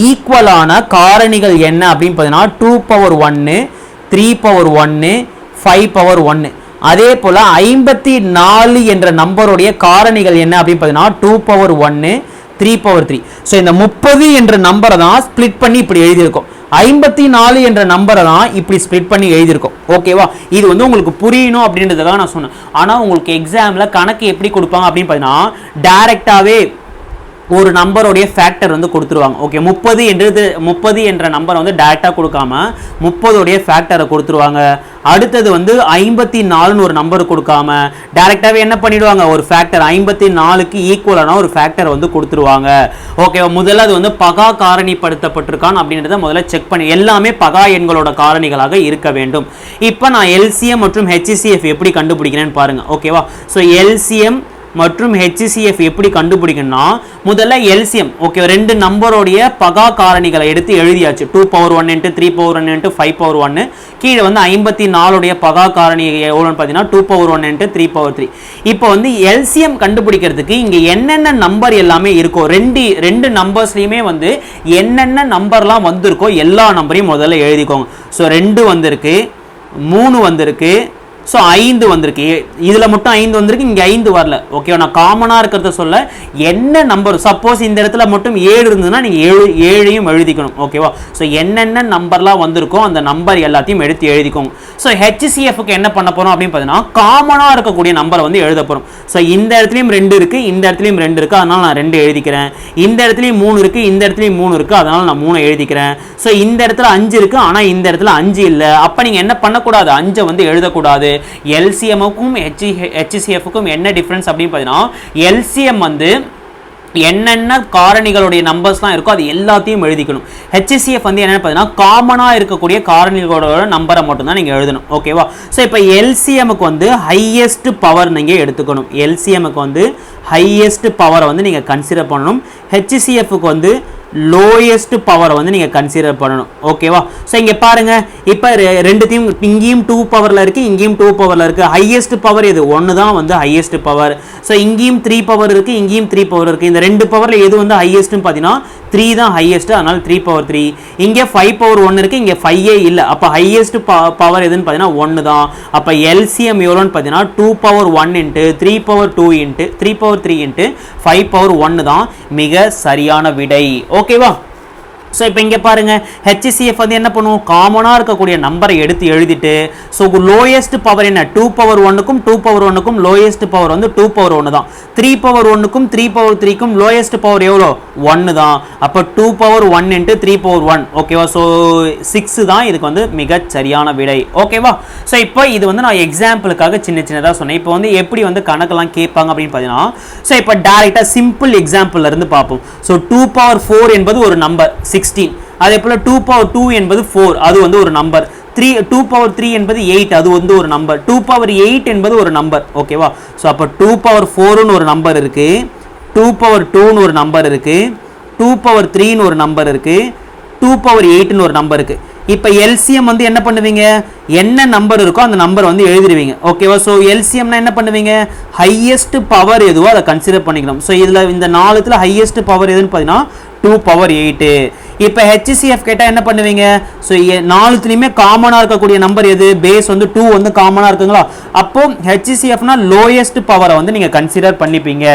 ஈக்குவலான காரணிகள் என்ன அப்படின்னு பார்த்தீங்கன்னா 2 பவர் 1 3 பவர் 1 5 பவர் 1. அதே போல 54 என்ற நம்பருடைய காரணிகள் என்ன அப்படின்னு பார்த்தீங்கன்னா 2 பவர் 1 3 பவர் 3. ஸோ இந்த 30 என்ற நம்பரை தான் ஸ்பிளிட் பண்ணி இப்படி எழுதியிருக்கோம். 54 என்ற நம்பரை தான் இப்படி ஸ்பிளிட் பண்ணி எழுதியிருக்கோம். ஓகேவா? இது வந்து உங்களுக்கு புரியணும் அப்படின்றதுக்காக நான் சொன்னேன். ஆனால் உங்களுக்கு எக்ஸாமில் கணக்கு எப்படி கொடுப்பாங்க அப்படின்னு பார்த்தீங்கன்னா டைரெக்டாகவே ஒரு நம்பருடைய ஃபேக்டர் வந்து கொடுத்துருவாங்க. ஓகே, 30 என்ற நம்பரை வந்து டைரெக்டாக கொடுக்காம 30 ஃபேக்டரை கொடுத்துருவாங்க. அடுத்தது வந்து 54 ஒரு நம்பர் கொடுக்காம டைரெக்டாகவே என்ன பண்ணிடுவாங்க, ஒரு ஃபேக்டர் 54க்கு ஈக்குவலான ஒரு ஃபேக்டர் வந்து கொடுத்துருவாங்க. ஓகேவா? முதல்ல அது வந்து பகா காரணிப்படுத்தப்பட்டிருக்கான் அப்படின்றத முதல்ல செக் பண்ணி, எல்லாமே பகா எண்களோட காரணிகளாக இருக்க வேண்டும். இப்போ நான் எல்சிஎம் மற்றும் ஹெச்சிசிஎஃப் எப்படி கண்டுபிடிக்கிறேன்னு பாருங்க. ஓகேவா? ஸோ எல்சிஎம் மற்றும் HCF எப்படி கண்டுபிடிக்கணும்னா முதல்ல LCM. ஓகே, ரெண்டு நம்பரோடைய பகா காரணிகளை எடுத்து எழுதியாச்சு. 2 பவர் 1 × 3 பவர் 1 × 5 பவர் 1. கீழே வந்து 54 உடைய பகா காரணி எவ்வளோன்னு பார்த்தீங்கன்னா 2 பவர் 1 × 3 பவர் 3. இப்போ வந்து LCM கண்டுபிடிக்கிறதுக்கு இங்கே என்னென்ன நம்பர் எல்லாமே இருக்கோ, ரெண்டு நம்பர்ஸ்லையுமே வந்து என்னென்ன நம்பர்லாம் வந்திருக்கோ எல்லா நம்பரையும் முதல்ல எழுதிக்கோங்க. ஸோ 2 வந்திருக்கு, 3 வந்திருக்கு, ஸோ 5 வந்திருக்கு. இதில் மட்டும் 5 வந்திருக்கு, இங்கே 5 வரல. ஓகே, நான் காமனாக இருக்கிறத சொல்ல என்ன நம்பர், சப்போஸ் இந்த இடத்துல மட்டும் 7 இருந்ததுன்னா நீங்கள் 7ஐயும் எழுதிக்கணும். ஓகேவா? ஸோ என்னென்ன நம்பர்லாம் வந்திருக்கோ அந்த நம்பர் எல்லாத்தையும் எடுத்து எழுதிக்கோங்க. ஸோ HCFக்கு என்ன பண்ண போகிறோம் அப்படின்னு பார்த்தீங்கன்னா காமனாக இருக்கக்கூடிய நம்பரை வந்து எழுத போகிறோம். ஸோ இந்த இடத்துலையும் 2 இருக்குது, இந்த இடத்துலையும் 2 இருக்குது, அதனால் நான் 2 எழுதிக்கிறேன். இந்த இடத்துலையும் 3 இருக்குது, இந்த இடத்துலையும் 3 இருக்குது, அதனால் நான் 3 எழுதிக்கிறேன். ஸோ இந்த இடத்துல 5 இருக்குது, ஆனால் இந்த இடத்துல 5 இல்லை. அப்போ நீங்கள் என்ன பண்ணக்கூடாது, 5 வந்து எழுதக்கூடாது. LCMக்கும் HCFக்கும் என்ன டிஃபரன்ஸ் அப்படின்னு பார்த்தீங்கன்னா LCM வந்து என்னென்ன காரணிகளுடைய நம்பர்ஸ்லாம் இருக்கோ அது எல்லாத்தையும் எழுதிக்கணும். HCF வந்து என்னென்னு பார்த்தீங்கன்னா காமனாக இருக்கக்கூடிய காரணிகளோட நம்பரை மட்டும்தான் நீங்கள் எழுதணும். ஓகேவா? ஸோ இப்போ LCMக்கு வந்து ஹையஸ்ட் பவர் நீங்கள் எடுத்துக்கணும். LCMக்கு வந்து ஹையஸ்ட் பவரை வந்து நீங்கள் கன்சிடர் பண்ணணும். HCFக்கு வந்து லோயஸ்ட் பவரை வந்து நீங்கள் கன்சிடர் பண்ணணும். ஓகேவா? ஸோ இங்கே பாருங்கள், இப்போ ரெண்டுத்தையும் இங்கேயும் 2 பவரில் இருக்குது, இங்கேயும் 2 பவரில் இருக்குது. ஹையஸ்ட் பவர் எது, 1 தான் வந்து ஹையஸ்ட் பவர். ஸோ இங்கேயும் 3 பவர் இருக்குது, இங்கேயும் 3 பவர் இருக்குது. இந்த 2 பவரில் எது வந்து ஹையஸ்ட்னு பார்த்தீங்கன்னா 3 தான் ஹையஸ்ட், அதனால் 3 பவர் 3. இங்கே 5 பவர் 1 இருக்குது, இங்கே 5 இல்லை. அப்போ ஹையஸ்ட் பவர் எதுன்னு பார்த்தீங்கன்னா 1 தான். அப்போ LCM எவ்வளோன்னு பார்த்தீங்கன்னா 2 பவர் 1 × 3 பவர் 2 × 3 பவர் 3 × 5 பவர் 1 தான் மிக சரியான விடை. ஓகேவா? ஸோ இப்போ இங்கே பாருங்கள், HCF வந்து என்ன பண்ணுவோம், காமனாக இருக்கக்கூடிய நம்பரை எடுத்து எழுதிட்டு, ஸோ லோயஸ்ட் பவர் என்ன, 2 பவர் 1க்கும் 2 பவர் 1க்கும் லோயஸ்ட் பவர் வந்து 2 பவர் 1 தான். 3 பவர் 1க்கும் 3 பவர் 3க்கும் லோயஸ்ட் பவர் எவ்வளோ, 1 தான். அப்போ 2 பவர் 1 × 3 பவர் 1. ஓகேவா? ஸோ 6 தான் இதுக்கு வந்து மிக சரியான விடை. ஓகேவா? ஸோ இப்போ இது வந்து நான் எக்ஸாம்பிளுக்காக சின்னதாக சொன்னேன். இப்போ வந்து எப்படி வந்து கணக்கெல்லாம் கேட்பாங்க அப்படின்னு பார்த்தீங்கன்னா, ஸோ இப்போ டேரெக்டாக சிம்பிள் எக்ஸாம்பிள் இருந்து பார்ப்போம். ஸோ 2 பவர் 4 என்பது ஒரு நம்பர் 16. அதே போல 2 பவர் 2 என்பது 4, அது வந்து ஒரு நம்பர். 2 பவர் 3 என்பது 8, அது வந்து ஒரு நம்பர். 2 பவர் 8 என்பது ஒரு நம்பர். ஓகேவா? ஸோ அப்போ 2 பவர் 4ன்னு ஒரு நம்பர் இருக்கு, 2 பவர் 2ன்னு ஒரு நம்பர் இருக்கு, 2 பவர் 3ன்னு ஒரு நம்பர் இருக்கு, 2 பவர் 8ன்னு ஒரு நம்பர் இருக்கு. இப்போ LCM வந்து என்ன பண்ணுவீங்க, என்ன நம்பர் இருக்கோ அந்த நம்பர் வந்து எழுதிடுவீங்க. ஓகேவா? ஸோ LCMனா என்ன பண்ணுவீங்க, ஹையஸ்ட் பவர் எதுவோ அதை கன்சிடர் பண்ணிக்கணும். ஸோ இதில் இந்த 4த்துல ஹையஸ்ட் பவர் எதுன்னு பார்த்தீங்கன்னா 2 பவர் 8. இப்போ HCF கேட்டால் என்ன பண்ணுவீங்க, ஸோ 4த்துலையுமே காமனாக இருக்கக்கூடிய நம்பர் எது, பேஸ் வந்து 2 வந்து காமனாக இருக்குங்களா, அப்போ HCFனா லோயஸ்ட் பவரை வந்து நீங்கள் கன்சிடர் பண்ணிப்பீங்க.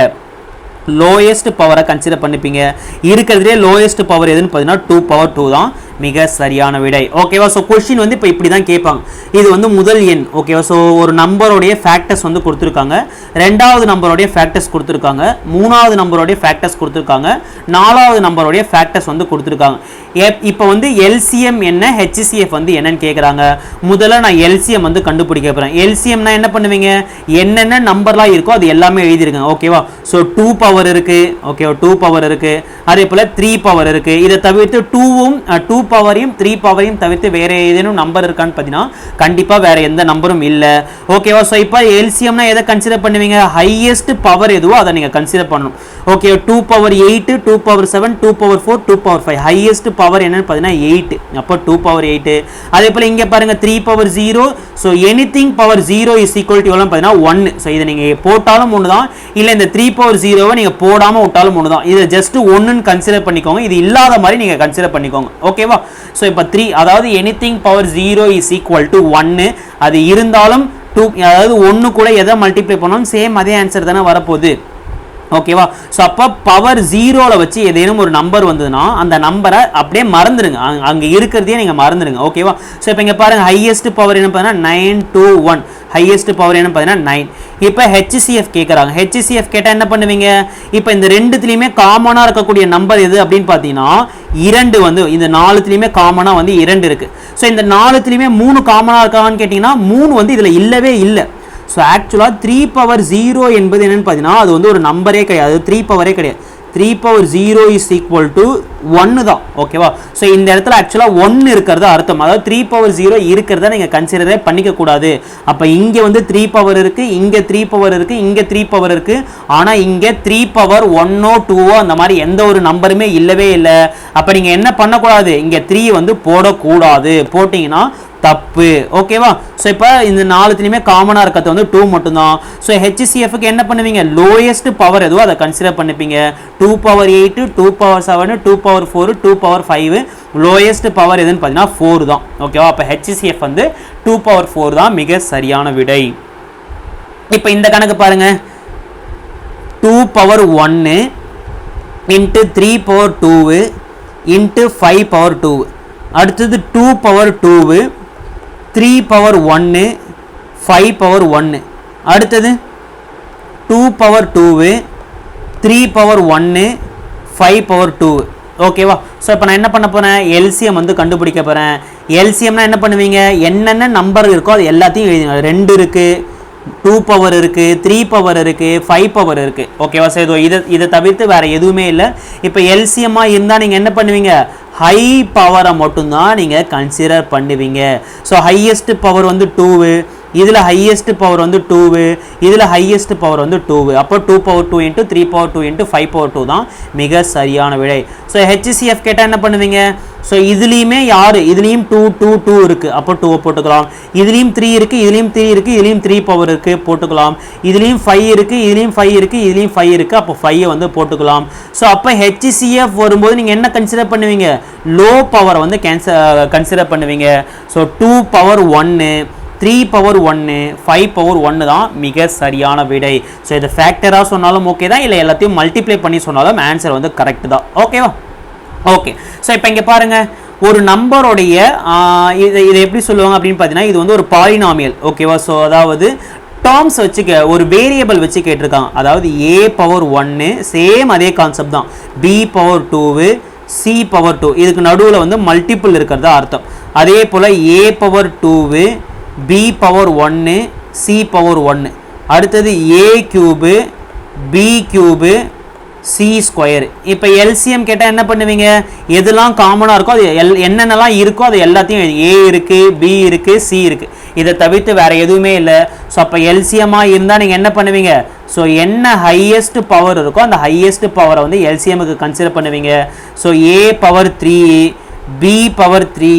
லோயஸ்ட் பவரை கன்சிடர் பண்ணிப்பீங்க. இருக்கிறதுலே லோயஸ்ட் பவர் எதுன்னு பார்த்தீங்கன்னா 2 பவர் 2 தான் மிக சரியான விடை. ஓகேவா? ஸோ கொஸ்டின் வந்து இப்போ இப்படி தான் கேட்பாங்க. இது வந்து முதல் எண். ஓகேவா? ஸோ ஒரு நம்பருடைய ஃபேக்டர்ஸ் வந்து கொடுத்துருக்காங்க, 2வது நம்பருடைய ஃபேக்டர்ஸ் கொடுத்துருக்காங்க, 3வது நம்பருடைய ஃபேக்டர்ஸ் கொடுத்துருக்காங்க, 4வது நம்பருடைய ஃபேக்டர்ஸ் வந்து கொடுத்துருக்காங்க. இப்போ வந்து LCM என்ன, HCF வந்து என்னன்னு கேட்குறாங்க. முதல்ல நான் LCM வந்து கண்டுபிடிக்க போகிறேன். LCMனா என்ன பண்ணுவீங்க, என்னென்ன நம்பர்லாம் இருக்கோ அது எல்லாமே எழுதிருங்க. ஓகேவா? ஸோ 2 பவர் இருக்குது. ஓகேவா? 2 பவர் இருக்குது. அதே போல் 3 பவர் இருக்குது. இதை தவிர்த்து 2 பவரையும் 3 பவரையும் தவிர்த்து வேறு ஏதேனும் நம்பர் இருக்கான்னு பார்த்தீங்கன்னா கண்டிப்பாக வேறு எந்த நம்பரும் இல்லை. ஓகேவா? ஸோ இப்போ LCMனா எதை கன்சிடர் பண்ணுவீங்க, ஹையஸ்ட் பவர் எதுவோ அதை நீங்கள் கன்சிடர் பண்ணணும். Okay, 2 power 8, 2 power 7, 2 power 4, 2 power 5. Highest power என்னன்னு பார்த்தீங்கன்னா 8. அப்போ 2 பவர் 8. அதே போல் இங்கே பாருங்கள் 3 power 0. So anything power 0 is equal to எவ்வளோன்னு பார்த்தீங்கன்னா 1. ஸோ இதை நீங்கள் போட்டாலும் 1 தான், இல்லை இந்த 3 பவர் 0வை நீங்கள் போடாமல் விட்டாலும் ஒன்று தான். இதை ஜஸ்ட் ஒன்றுன்னு கன்சிடர் பண்ணிக்கோங்க, இது இல்லாத மாதிரி நீங்கள் கன்சிடர் பண்ணிக்கோங்க. ஓகேவா? ஸோ இப்போ 3 அதாவது anything power 0 is equal to 1, அது இருந்தாலும் 2 அதாவது 1 கூட எதை மல்டிப்ளை பண்ணாலும் சேம் அதே ஆன்சர் தானே வரப்போகுது. ஓகேவா? ஸோ அப்போ பவர் 0ல் வச்சு ஏதேனும் ஒரு நம்பர் வந்ததுன்னா அந்த நம்பரை அப்படியே மறந்துடுங்க, அங்கே இருக்கிறதையே நீங்கள் மறந்துடுங்க. ஓகேவா? ஸோ இப்போ இங்கே பாருங்கள், ஹையஸ்ட் பவர் என்ன பார்த்தீங்கன்னா 921, ஹையஸ்ட் பவர் என்ன பார்த்தீங்கன்னா 9. இப்போ ஹெச்சிசிஎஃப் கேட்குறாங்க. ஹெச்சிசிஎஃப் கேட்டால் என்ன பண்ணுவீங்க? இப்போ இந்த ரெண்டுத்துலேயுமே காமனாக இருக்கக்கூடிய நம்பர் எது அப்படின்னு பார்த்தீங்கன்னா 2 வந்து இந்த 4த்துலேயுமே காமனாக வந்து 2 இருக்குது. ஸோ இந்த 4த்துலேயுமே 3 காமனாக இருக்காங்கன்னு கேட்டிங்கன்னா 3 வந்து இதில் இல்லவே இல்லை. ஸோ ஆக்சுவலாக 3 பவர் 0 என்பது என்னென்னு பார்த்தீங்கன்னா அது வந்து ஒரு நம்பரே கிடையாது, 3 பவரே கிடையாது. 3 பவர் 0 இஸ் ஈக்குவல் டு 1 தான். ஓகேவா? ஸோ இந்த இடத்துல ஆக்சுவலாக 1 இருக்கிறது அர்த்தம், அதாவது 3 பவர் 0 இருக்கிறத நீங்கள் கன்சிடரே பண்ணிக்கக்கூடாது. அப்போ இங்கே வந்து 3 பவர் இருக்குது, இங்கே 3 பவர் இருக்குது, இங்கே 3 பவர் இருக்குது, ஆனால் இங்கே 3 பவர் 1ஓ 2ஓ அந்த மாதிரி எந்த ஒரு நம்பருமே இல்லவே இல்லை. அப்போ நீங்கள் என்ன பண்ணக்கூடாது, இங்கே 3 வந்து போடக்கூடாது, போட்டிங்கன்னா தப்பு. ஓகேவா? ஸோ இப்போ இந்த 4த்துலேயுமே காமனாக இருக்கிறது வந்து 2 மட்டும்தான். ஸோ ஹெச்சிசிஎஃப்க்கு என்ன பண்ணுவீங்க, லோயஸ்ட் பவர் எதுவோ அதை கன்சிடர் பண்ணிப்பீங்க. 2 power 8, 2 power 7, 2 power 4, 2 power 5, lowest power எதுன்னு பார்த்தீங்கன்னா 4 தான். ஓகேவா? அப்போ ஹெச்சிசிஎஃப் வந்து 2 பவர் 4 தான் மிக சரியான விடை. இப்போ இந்த கணக்கு பாருங்க, 2 power 1 into 3 power 2 into 5 power 2, அடுத்தது 2 பவர் 2 3 பவர் 1 5 பவர் 1, அடுத்தது 2 பவர் 2 3 பவர் 1 5 பவர் 2. ஓகேவா? ஸோ இப்போ நான் என்ன பண்ண போகிறேன், எல்சிஎம் வந்து கண்டுபிடிக்க போகிறேன். எல்சிஎம்னா என்ன பண்ணுவீங்க, என்னென்ன நம்பர் இருக்கோ அது எல்லாத்தையும் எழுதுங்க. 2 இருக்குது, 2 பவர் இருக்குது, 3 பவர் இருக்குது, 5 பவர் இருக்குது. ஓகேவா? ஸோ இதை தவிர்த்து வேறு எதுவுமே இல்லை. இப்போ எல்சிஎம்மாக இருந்தால் நீங்கள் என்ன பண்ணுவீங்க, ஹை பவரை மட்டும்தான் நீங்கள் கன்சிடர் பண்ணுவீங்க. ஸோ ஹையஸ்ட் பவர் வந்து 2, இதில் ஹையஸ்ட் பவர் வந்து 2, இதில் ஹையஸ்ட் பவர் வந்து 2. அப்போ 2 power 2 into 3 power 2 into 5 power 2 தான் மிக சரியான விடை. ஸோ ஹெச்சிசிஎஃப் கேட்டால் என்ன பண்ணுவீங்க, ஸோ இதுலேயுமே இதுலேயும் 2 2 2 இருக்குது, அப்போ 2 போட்டுக்கலாம். இதுலேயும் 3 இருக்குது, இதுலேயும் 3 இருக்குது, இதுலேயும் 3 பவர் இருக்குது, போட்டுக்கலாம். இதுலேயும் 5 இருக்குது, இதுலேயும் 5 இருக்குது, இதுலேயும் 5 இருக்குது, அப்போ 5 வந்து போட்டுக்கலாம். ஸோ அப்போ ஹெச்சிசிஎஃப் வரும்போது நீங்கள் என்ன கன்சிடர் பண்ணுவீங்க, லோ பவரை வந்து கன்சிடர் பண்ணுவீங்க. ஸோ 2 பவர் 1, 3 பவர் 1, 5 பவர் 1 தான் மிக சரியான விடை. ஸோ இதை ஃபேக்டராக சொன்னாலும் ஓகே தான், இல்லை எல்லாத்தையும் மல்டிப்ளை பண்ணி சொன்னாலும் ஆன்சர் வந்து கரெக்ட் தான். ஓகேவா? ஓகே. ஸோ இப்போ இங்கே பாருங்கள், ஒரு நம்பருடைய இதை எப்படி சொல்லுவாங்க அப்படின்னு பார்த்தீங்கன்னா இது வந்து ஒரு பாலினாமியல். ஓகேவா? ஸோ அதாவது டேர்ம்ஸ் வச்சு ஒரு வேரியபிள் வச்சு கேட்டிருக்காங்க. அதாவது a பவர் 1 சேம் அதே கான்செப்ட் தான், b பவர் 2, c பவர் 2, இதுக்கு நடுவில் வந்து மல்டிபிள் இருக்கிறது அர்த்தம். அதே போல் a power 2, b power 1, c power 1, அடுத்தது a cube, b cube, c square. இப்போ எல்சிஎம் கேட்டால் என்ன பண்ணுவீங்க, எதெல்லாம் காமனாக இருக்கோ அது என்னென்னலாம் இருக்கோ அது எல்லாத்தையும் a இருக்குது, b இருக்குது, c இருக்குது, இதை தவிர்த்து வேறு எதுவுமே இல்லை. ஸோ அப்போ எல்சிஎம்மாக இருந்தால் நீங்கள் என்ன பண்ணுவீங்க, ஸோ என்ன ஹையஸ்ட் பவர் இருக்கோ அந்த ஹையஸ்ட் பவரை வந்து எல்சிஎம்முக்கு கன்சிடர் பண்ணுவீங்க. So a power 3, b power 3,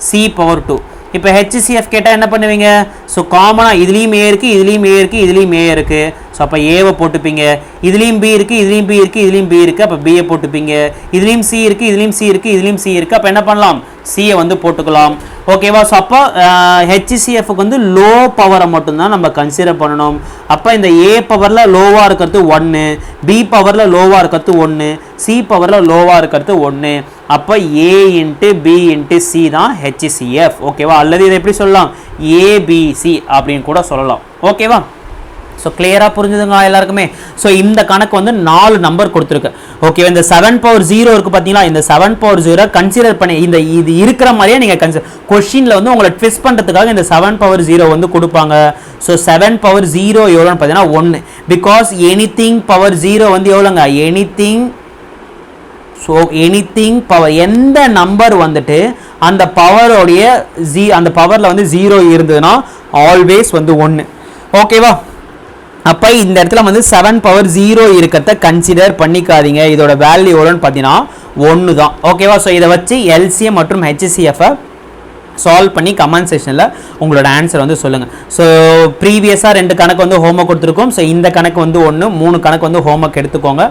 c power 2. இப்போ ஹெச்சிசிஎஃப் கேட்டால் என்ன பண்ணுவீங்க, ஸோ காமனாக இதுலேயும் a இருக்குது, இதுலேயும் a இருக்குது, இதுலேயும் a இருக்குது, ஸோ அப்போ ஏவை போட்டுப்பீங்க. இதுலேயும் b இருக்குது, இதுலேயும் b இருக்குது, இதுலேயும் b இருக்குது, அப்போ பியை போட்டுப்பீங்க. இதுலேயும் c இருக்குது, இதுலேயும் c இருக்குது, இதுலேயும் c இருக்குது, அப்போ என்ன பண்ணலாம், சியை வந்து போட்டுக்கலாம். ஓகேவா? ஸோ அப்போ ஹெச்சிசிஎஃப்க்கு வந்து லோ பவரை மட்டும்தான் நம்ம கன்சிடர் பண்ணணும். அப்போ இந்த a பவரில் லோவாக இருக்கிறது 1, b பவரில் லோவாக இருக்கிறது 1, c பவரில் லோவாக இருக்கிறது 1. அப்போ a into b into c தான் ஹெச்சிசிஎஃப். ஓகேவா? அல்லது இதை எப்படி சொல்லலாம், abc அப்படின்னு கூட சொல்லலாம். ஓகேவா? ஸோ கிளியராக புரிஞ்சுதுங்க எல்லாருக்குமே. ஸோ இந்த கணக்கு வந்து 4 நம்பர் கொடுத்துருக்கு. ஓகே, இந்த 7 பவர் 0 இருக்குது பார்த்தீங்களா, இந்த 7 பவர் 0 கன்சிடர் பண்ணி இது இருக்கிற மாதிரியே நீங்கள் கொஸ்டினில் வந்து உங்களை ட்விஸ்ட் பண்ணுறதுக்காக இந்த 7 பவர் 0 வந்து கொடுப்பாங்க. ஸோ 7 பவர் 0 எவ்வளோன்னு பார்த்தீங்கன்னா 1, பிகாஸ் எனிதிங் பவர் 0 வந்து எவ்வளோங்க, எனிதிங். ஸோ எனிதிங் பவர், எந்த நம்பர் வந்துட்டு அந்த பவரோடைய அந்த பவரில் வந்து 0 இருந்ததுன்னா ஆல்வேஸ் வந்து 1. ஓகேவா? அப்போ இந்த இடத்துல வந்து 7 பவர் 0 இருக்கிறத கன்சிடர் பண்ணிக்காதீங்க. இதோட வேல்யூ எவ்வளோன்னு பார்த்தீங்கன்னா 1 தான். ஓகேவா? ஸோ இதை வச்சு எல்சிஎம் மற்றும் ஹெச்சிசிஎஃப்பை சால்வ் பண்ணி கமெண்ட் செக்ஷனில் உங்களோட ஆன்சர் வந்து சொல்லுங்கள். ஸோ ப்ரீவியஸாக 2 கணக்கு வந்து ஹோம்ஒர்க் கொடுத்துருக்கோம். ஸோ இந்த கணக்கு வந்து 1, 3 கணக்கு வந்து ஹோம்ஒர்க் எடுத்துக்கோங்க.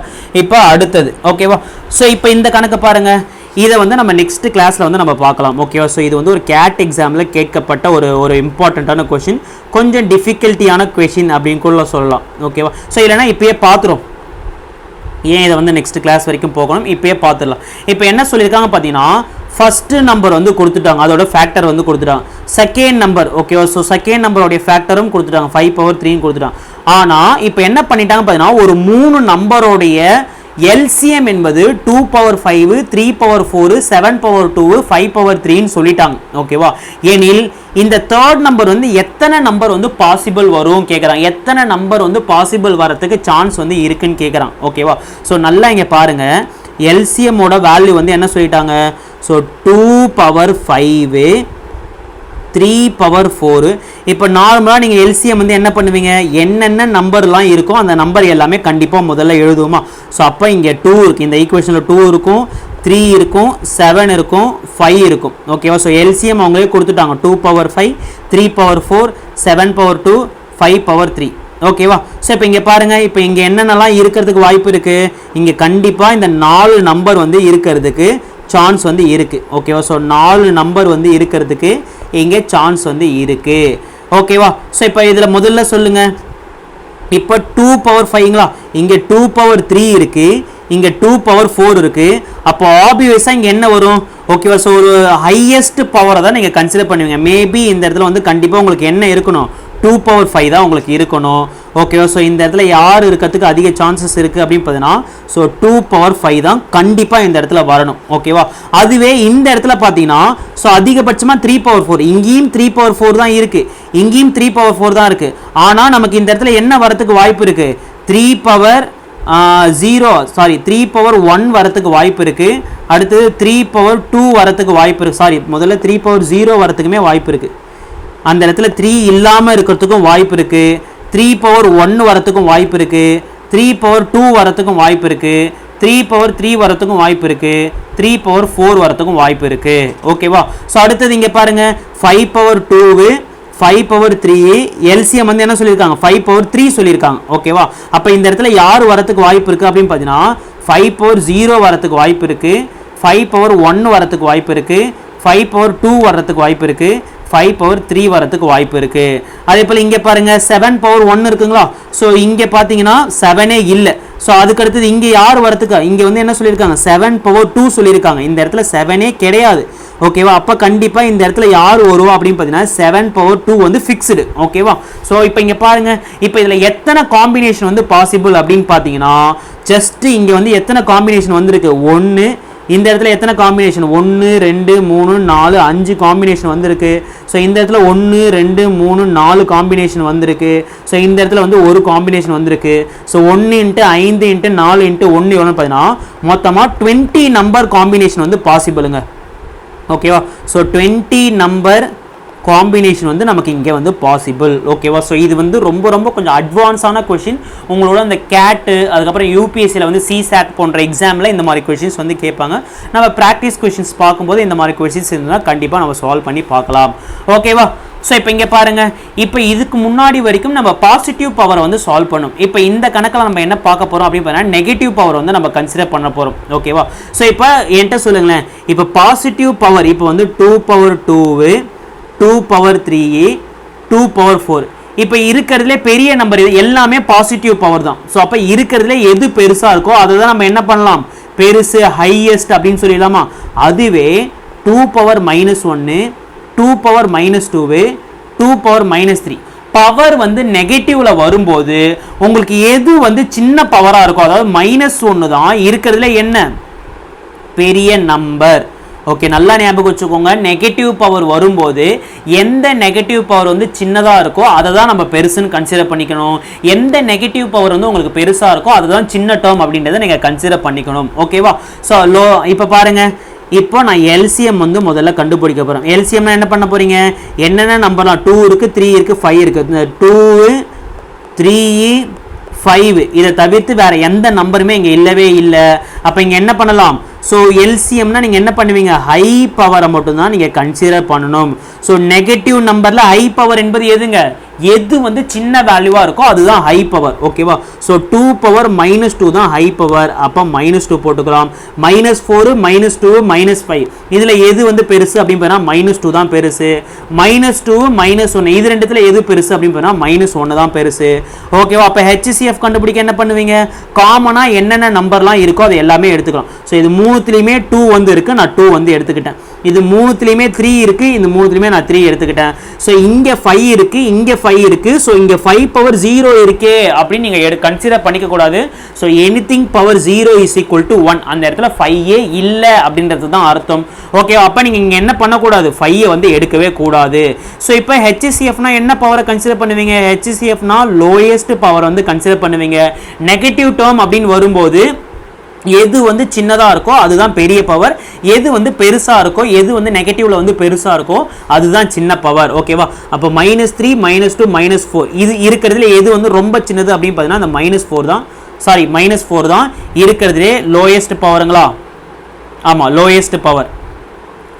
இப்போ அடுத்தது ஓகேவா. ஸோ இப்போ இந்த கணக்கு பாருங்கள், இதை வந்து நம்ம நெக்ஸ்ட் கிளாஸில் வந்து நம்ம பார்க்கலாம் ஓகேவா. ஸோ இது வந்து ஒரு கேட் எக்ஸாமில் கேட்கப்பட்ட ஒரு இம்பார்ட்டண்ட்டான கொஷின், கொஞ்சம் டிஃபிகல்ட்டியான கொஷின் அப்படின்னு கூட சொல்லலாம் ஓகேவா. ஸோ இல்லைனா இப்போயே பார்த்துரும், ஏன் இதை வந்து நெக்ஸ்ட் கிளாஸ் வரைக்கும் போகணும், இப்போயே பார்த்துடலாம். இப்போ என்ன சொல்லியிருக்காங்க பார்த்தீங்கன்னா, ஃபஸ்ட்டு நம்பர் வந்து கொடுத்துட்டாங்க, அதோட ஃபேக்டர் வந்து கொடுத்துட்டாங்க. செகண்ட் நம்பர் ஓகேவா. ஸோ செகண்ட் நம்பருடைய ஃபேக்டரும் கொடுத்துட்டாங்க, 5/3 கொடுத்துட்டாங்க. ஆனால் இப்போ என்ன பண்ணிட்டாங்க பார்த்தீங்கன்னா, ஒரு 3 நம்பருடைய LCM என்பது 2/5, 3/4, 7/2, 5/3 சொல்லிட்டாங்க ஓகேவா. ஏனில் இந்த தேர்ட் நம்பர் வந்து எத்தனை நம்பர் வந்து பாசிபிள் வரும் கேட்குறாங்க, எத்தனை நம்பர் வந்து பாசிபிள் வரத்துக்கு சான்ஸ் வந்து இருக்குன்னு கேட்குறாங்க ஓகேவா. ஸோ நல்லா இங்கே பாருங்கள், எல்சிஎம்மோட வேல்யூ வந்து என்ன சொல்லிட்டாங்க. ஸோ 2/5, 3/4. இப்போ நார்மலாக நீங்கள் எல்சிஎம் வந்து என்ன பண்ணுவீங்க, என்னென்ன நம்பர்லாம் இருக்கும் அந்த நம்பர் எல்லாமே கண்டிப்பாக முதல்ல எழுதுவோமா. ஸோ அப்போ இங்கே 2 இருக்குது, இந்த ஈக்குவேஷனில் 2 இருக்கும், 3 இருக்கும், 7 இருக்கும், 5 இருக்கும் ஓகேவா. ஸோ எல்சிஎம் அவங்களே கொடுத்துட்டாங்க, 2/5, 3/4, 7/2, 5/3 ஓகேவா. ஸோ இப்போ இங்கே பாருங்கள், இப்போ இங்கே என்னென்னலாம் இருக்கிறதுக்கு வாய்ப்பு இருக்குது, இங்கே கண்டிப்பாக இந்த 4 நம்பர் வந்து இருக்கிறதுக்கு சான்ஸ் வந்து இருக்குது ஓகேவா. ஸோ 4 நம்பர் வந்து இருக்கிறதுக்கு இங்கே சான்ஸ் வந்து இருக்குது ஓகேவா. ஸோ இப்போ இதில் முதல்ல சொல்லுங்கள், இப்போ 2/5ங்களா, இங்கே 2/3 இருக்குது, இங்கே 2/4 இருக்குது. அப்போ ஆப்வியஸாக இங்கே என்ன வரும் ஓகேவா. ஸோ ஒரு ஹையஸ்ட் பவரை தான் நீங்கள் கன்சிடர் பண்ணுவீங்க. மேபி இந்த இடத்துல வந்து கண்டிப்பாக உங்களுக்கு என்ன இருக்கணும், 2/5 தான் உங்களுக்கு இருக்கணும் ஓகேவா. ஸோ இந்த இடத்துல யார் இருக்கிறதுக்கு அதிக சான்சஸ் இருக்குது அப்படின்னு பார்த்தீங்கன்னா, ஸோ 2/5 தான் கண்டிப்பாக இந்த இடத்துல வரணும் ஓகேவா. அதுவே இந்த இடத்துல பார்த்தீங்கன்னா, ஸோ அதிகபட்சமாக 3/4, இங்கேயும் 3/4 தான் இருக்குது, இங்கேயும் 3/4 தான் இருக்குது. ஆனால் நமக்கு இந்த இடத்துல என்ன வரத்துக்கு வாய்ப்பு இருக்குது, 3/1 வரத்துக்கு வாய்ப்பு இருக்குது. அடுத்தது 3/2 வரத்துக்கு வாய்ப்பு இருக்குது. சாரி, முதல்ல 3/0 வரத்துக்குமே வாய்ப்பு இருக்குது. அந்த இடத்துல 3 இல்லாமல் இருக்கிறதுக்கும் வாய்ப்பு இருக்குது, 3/1 வரத்துக்கும் வாய்ப்பு இருக்குது, 3/2 வரத்துக்கும் வாய்ப்பு இருக்குது, 3/3 வரத்துக்கும் வாய்ப்பு இருக்குது, 3/4 வரத்துக்கும் வாய்ப்பு இருக்குது ஓகேவா. ஸோ அடுத்தது இங்கே பாருங்கள், 5/2, 5/3, எல்சிஎம் வந்து என்ன சொல்லியிருக்காங்க, 5/3 சொல்லியிருக்காங்க ஓகேவா. அப்போ இந்த இடத்துல யார் வரத்துக்கு வாய்ப்பு இருக்குது அப்படின்னு பார்த்தீங்கன்னா, 5/0 வரத்துக்கு வாய்ப்பு இருக்குது, 5/1 வரத்துக்கு வாய்ப்பு இருக்குது, 5/2 வரத்துக்கு வாய்ப்பு இருக்குது, 5/3 வரத்துக்கு வாய்ப்பு இருக்குது. அதே போல் இங்கே பாருங்கள், 7/1 இருக்குங்களா. ஸோ இங்கே பார்த்தீங்கன்னா 7ஏ இல்லை. ஸோ அதுக்கடுத்தது இங்கே யார் வரத்துக்கு, இங்கே வந்து என்ன சொல்லியிருக்காங்க, 7/2 சொல்லியிருக்காங்க. இந்த இடத்துல 7ஏ கிடையாது ஓகேவா. அப்போ கண்டிப்பாக இந்த இடத்துல யார் வருவா அப்படின்னு பார்த்தீங்கன்னா 7/2 வந்து ஃபிக்ஸ்டு ஓகேவா. ஸோ இப்போ இங்கே பாருங்கள், இப்போ இதில் எத்தனை காம்பினேஷன் வந்து பாசிபிள் அப்படின்னு பார்த்தீங்கன்னா, ஜஸ்ட் இங்கே வந்து எத்தனை காம்பினேஷன் வந்திருக்கு, 1, இந்த இடத்துல எத்தனை காம்பினேஷன், 1, 2, 3, 4, 5 காம்பினேஷன் வந்திருக்கு. ஸோ இந்த இடத்துல 1, 2, 3, 4 காம்பினேஷன் வந்திருக்கு. ஸோ இந்த இடத்துல வந்து ஒரு காம்பினேஷன் வந்திருக்கு. ஸோ 1 × 5 × 4 × 1 எவ்வளோன்னு பார்த்தீங்கன்னா மொத்தமாக 20 நம்பர் காம்பினேஷன் வந்து பாசிபிளுங்க ஓகேவா. ஸோ 20 நம்பர் காம்பினேஷன் வந்து நமக்கு இங்கே வந்து பாசிபிள் ஓகேவா. ஸோ இது வந்து ரொம்ப ரொம்ப கொஞ்சம் அட்வான்ஸான கொஷின். உங்களோட அந்த கேட்டு, அதுக்கப்புறம் யூபிஎஸ்சியில் வந்து சிசாட் போன்ற எக்ஸாமில் இந்த மாதிரி கொஷின்ஸ் வந்து கேட்பாங்க. நம்ம ப்ராக்டிஸ் கொஷின்ஸ் பார்க்கும்போது இந்த மாதிரி கொஷின்ஸ் இருந்தால் கண்டிப்பாக நம்ம சால்வ் பண்ணி பார்க்கலாம் ஓகேவா. ஸோ இப்போ இங்கே பாருங்கள், இப்போ இதுக்கு முன்னாடி வரைக்கும் நம்ம பாசிட்டிவ் பவரை வந்து சால்வ் பண்ணோம். இப்போ இந்த கணக்கில் நம்ம என்ன பார்க்க போகிறோம் அப்படின்னு பார்த்தீங்கன்னா, நெகட்டிவ் பவர் வந்து நம்ம கன்சிடர் பண்ண போகிறோம் ஓகேவா. ஸோ இப்போ என்கிட்ட சொல்லுங்களேன், இப்போ பாசிட்டிவ் பவர் இப்போ வந்து 2/2, 2/3, 2/4. இப்போ இருக்கிறதுலே பெரிய நம்பர் இது எல்லாமே பாசிட்டிவ் பவர் தான். ஸோ அப்போ இருக்கிறதுலே எது பெருசாக இருக்கோ அதை தான் நம்ம என்ன பண்ணலாம், பெருசு ஹையஸ்ட் அப்படின்னு சொல்லிடலாமா. அதுவே 2/-1, 2/-2, 2/-3 பவர் வந்து நெகட்டிவ்ல வரும்போது உங்களுக்கு எது வந்து சின்ன பவராக இருக்கும், அதாவது -1 தான் இருக்கிறதுல என்ன பெரிய நம்பர் ஓகே. நல்லா ஞாபகம் வச்சுக்கோங்க, நெகட்டிவ் பவர் வரும்போது எந்த நெகட்டிவ் பவர் வந்து சின்னதாக இருக்கோ அதை தான் நம்ம பெருசுன்னு கன்சிடர் பண்ணிக்கணும். எந்த நெகட்டிவ் பவர் வந்து உங்களுக்கு பெருசாக இருக்கோ அதுதான் சின்ன டேர்ம் அப்படின்றத நீங்கள் கன்சிடர் பண்ணிக்கணும் ஓகேவா. ஸோ இப்போ பாருங்கள், இப்போ நான் எல்சிஎம் வந்து முதல்ல கண்டுபிடிக்க போகிறேன். எல்சிஎம்னா என்ன பண்ண போகிறீங்க, என்னென்ன நம்பர்லாம் 2 இருக்குது, 3 இருக்குது, 5 இருக்குது. இந்த 2, 3, 5 இதை தவிர்த்து வேறு எந்த நம்பருமே இங்கே இல்லவே இல்லை. அப்போ இங்கே என்ன பண்ணலாம், ஸோ எல்சிஎம்னா நீங்கள் என்ன பண்ணுவீங்க, ஹை பவரை மட்டும்தான் நீங்கள் கன்சிடர் பண்ணணும். ஸோ நெகட்டிவ் நம்பரில் ஹை பவர் என்பது எதுங்க, எது வந்து சின்ன வேல்யூவாக இருக்கோ அதுதான் ஹை பவர். ஓகேவா? ஸோ 2 பவர் -2 தான் ஹை பவர். அப்போ -2 போட்டுக்கலாம். -4 -2 -5 இதில் எது வந்து பெருசு அப்படின்னு பார்த்தா -2 தான் பெருசு. -2 -1 இது ரெண்டுத்துல எது பெருசு அப்படின்னு பார்த்தா -1 தான் பெருசு. ஓகேவா? அப்போ HCF கண்டுபிடிக்க என்ன பண்ணுவீங்க, காமனாக என்னென்ன நம்பர்லாம் இருக்கோ அது எல்லாமே எடுத்துக்கலாம். ஸோ இது மூணுத்துலேயுமே 2 வந்து இருக்குது, நான் 2 வந்து எடுத்துக்கிட்டேன். இது மூணுத்துலேயுமே 3 இருக்குது, இந்த மூணுத்துலேயுமே நான் 3 எடுத்துக்கிட்டேன். ஸோ இங்கே 5 இருக்குது, இங்கே 5 இருக்குது. ஸோ இங்கே 5 பவர் 0 இருக்கே அப்படின்னு நீங்கள் கன்சிடர் பண்ணிக்க கூடாது. So anything power 0 is equal to 1, அந்த இடத்துல 5 இல்லை அப்படின்றது தான் அர்த்தம். ஓகே, அப்போ நீங்கள் இங்கே என்ன பண்ணக்கூடாது, 5 வந்து எடுக்கவே கூடாது. ஸோ இப்போ HCFனா என்ன பவரை கன்சிடர் பண்ணுவீங்க, HCFனா லோயஸ்ட் பவர் வந்து கன்சிடர் பண்ணுவீங்க. நெகட்டிவ் டேர்ம் அப்படின்னு வரும்போது எது வந்து சின்னதாக இருக்கோ அதுதான் பெரிய பவர், எது வந்து பெருசாக இருக்கோ, எது வந்து நெகட்டிவ்ல வந்து பெருசாக இருக்கோ அதுதான் சின்ன பவர். ஓகேவா? அப்போ -3 -2 -4 இது இருக்கிறதுல எது வந்து ரொம்ப சின்னது அப்படின்னு பார்த்தீங்கன்னா அந்த -4 தான், சாரி -4 தான் இருக்கிறதுலே லோயஸ்ட் பவருங்களா. ஆமாம், லோயஸ்ட் பவர்.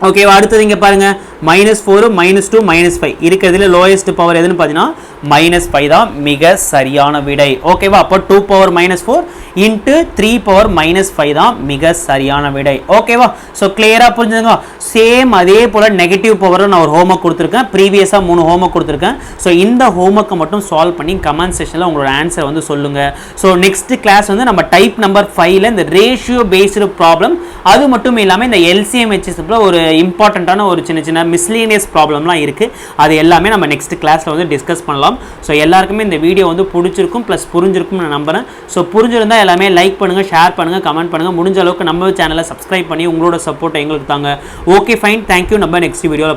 ஓகேவா? அடுத்தது இங்கே பாருங்க, -4 -2 -5 இருக்கிறதுல லோயஸ்ட் பவர் எதுன்னு பார்த்தீங்கன்னா -5 தான் மிக சரியான விடை. ஓகேவா? அப்போ 2 பவர் -4 இன்ட்டு 3 பவர் -5 தான் மிக சரியான விடை. ஓகேவா? ஸோ கிளியராக புரிஞ்சுதுங்களா? சேம் அதே போல் நெகட்டிவ் பவரை நான் ஒரு ஹோம்ஒர்க் கொடுத்துருக்கேன், ப்ரீவியஸாக 3 ஹோம்ஒர்க் கொடுத்துருக்கேன். ஸோ இந்த ஹோம்ஒர்க்கை மட்டும் சால்வ் பண்ணி கமெண்ட் செக்ஷனில் உங்களோட ஆன்சர் வந்து சொல்லுங்கள். ஸோ நெக்ஸ்ட் கிளாஸ் வந்து நம்ம டைப் நம்பர் 5ல இந்த ரேஷியோ பேஸ்டு ப்ராப்ளம், அது மட்டும் இல்லாமல் இந்த LCM HCFல ஒரு இம்பார்ட்டண்ட்டான ஒரு சின்ன சின்ன மிஸ்லேனியஸ் ப்ராப்ளம்லாம் இருக்குது, அது எல்லாமே நம்ம நெக்ஸ்ட் கிளாஸில் வந்து டிஸ்கஸ் பண்ணலாம். ஸோ எல்லாருக்குமே இந்த வீடியோ வந்து பிடிச்சிருக்கும் ப்ளஸ் புரிஞ்சிருக்கும் நான் நம்புறேன். ஸோ புரிஞ்சிருந்தால் எல்லாமே லைக் பண்ணுங்கள், ஷேர் பண்ணுங்கள், கமெண்ட் பண்ணுங்கள். முடிஞ்ச அளவுக்கு நம்ம சேனலை சப்ஸ்கிரைப் பண்ணி உங்களோட சப்போர்ட்டை எங்களுக்கு தாங்க. Okay fine, thank you. நம்ம நெக்ஸ்ட் வீடியோவில்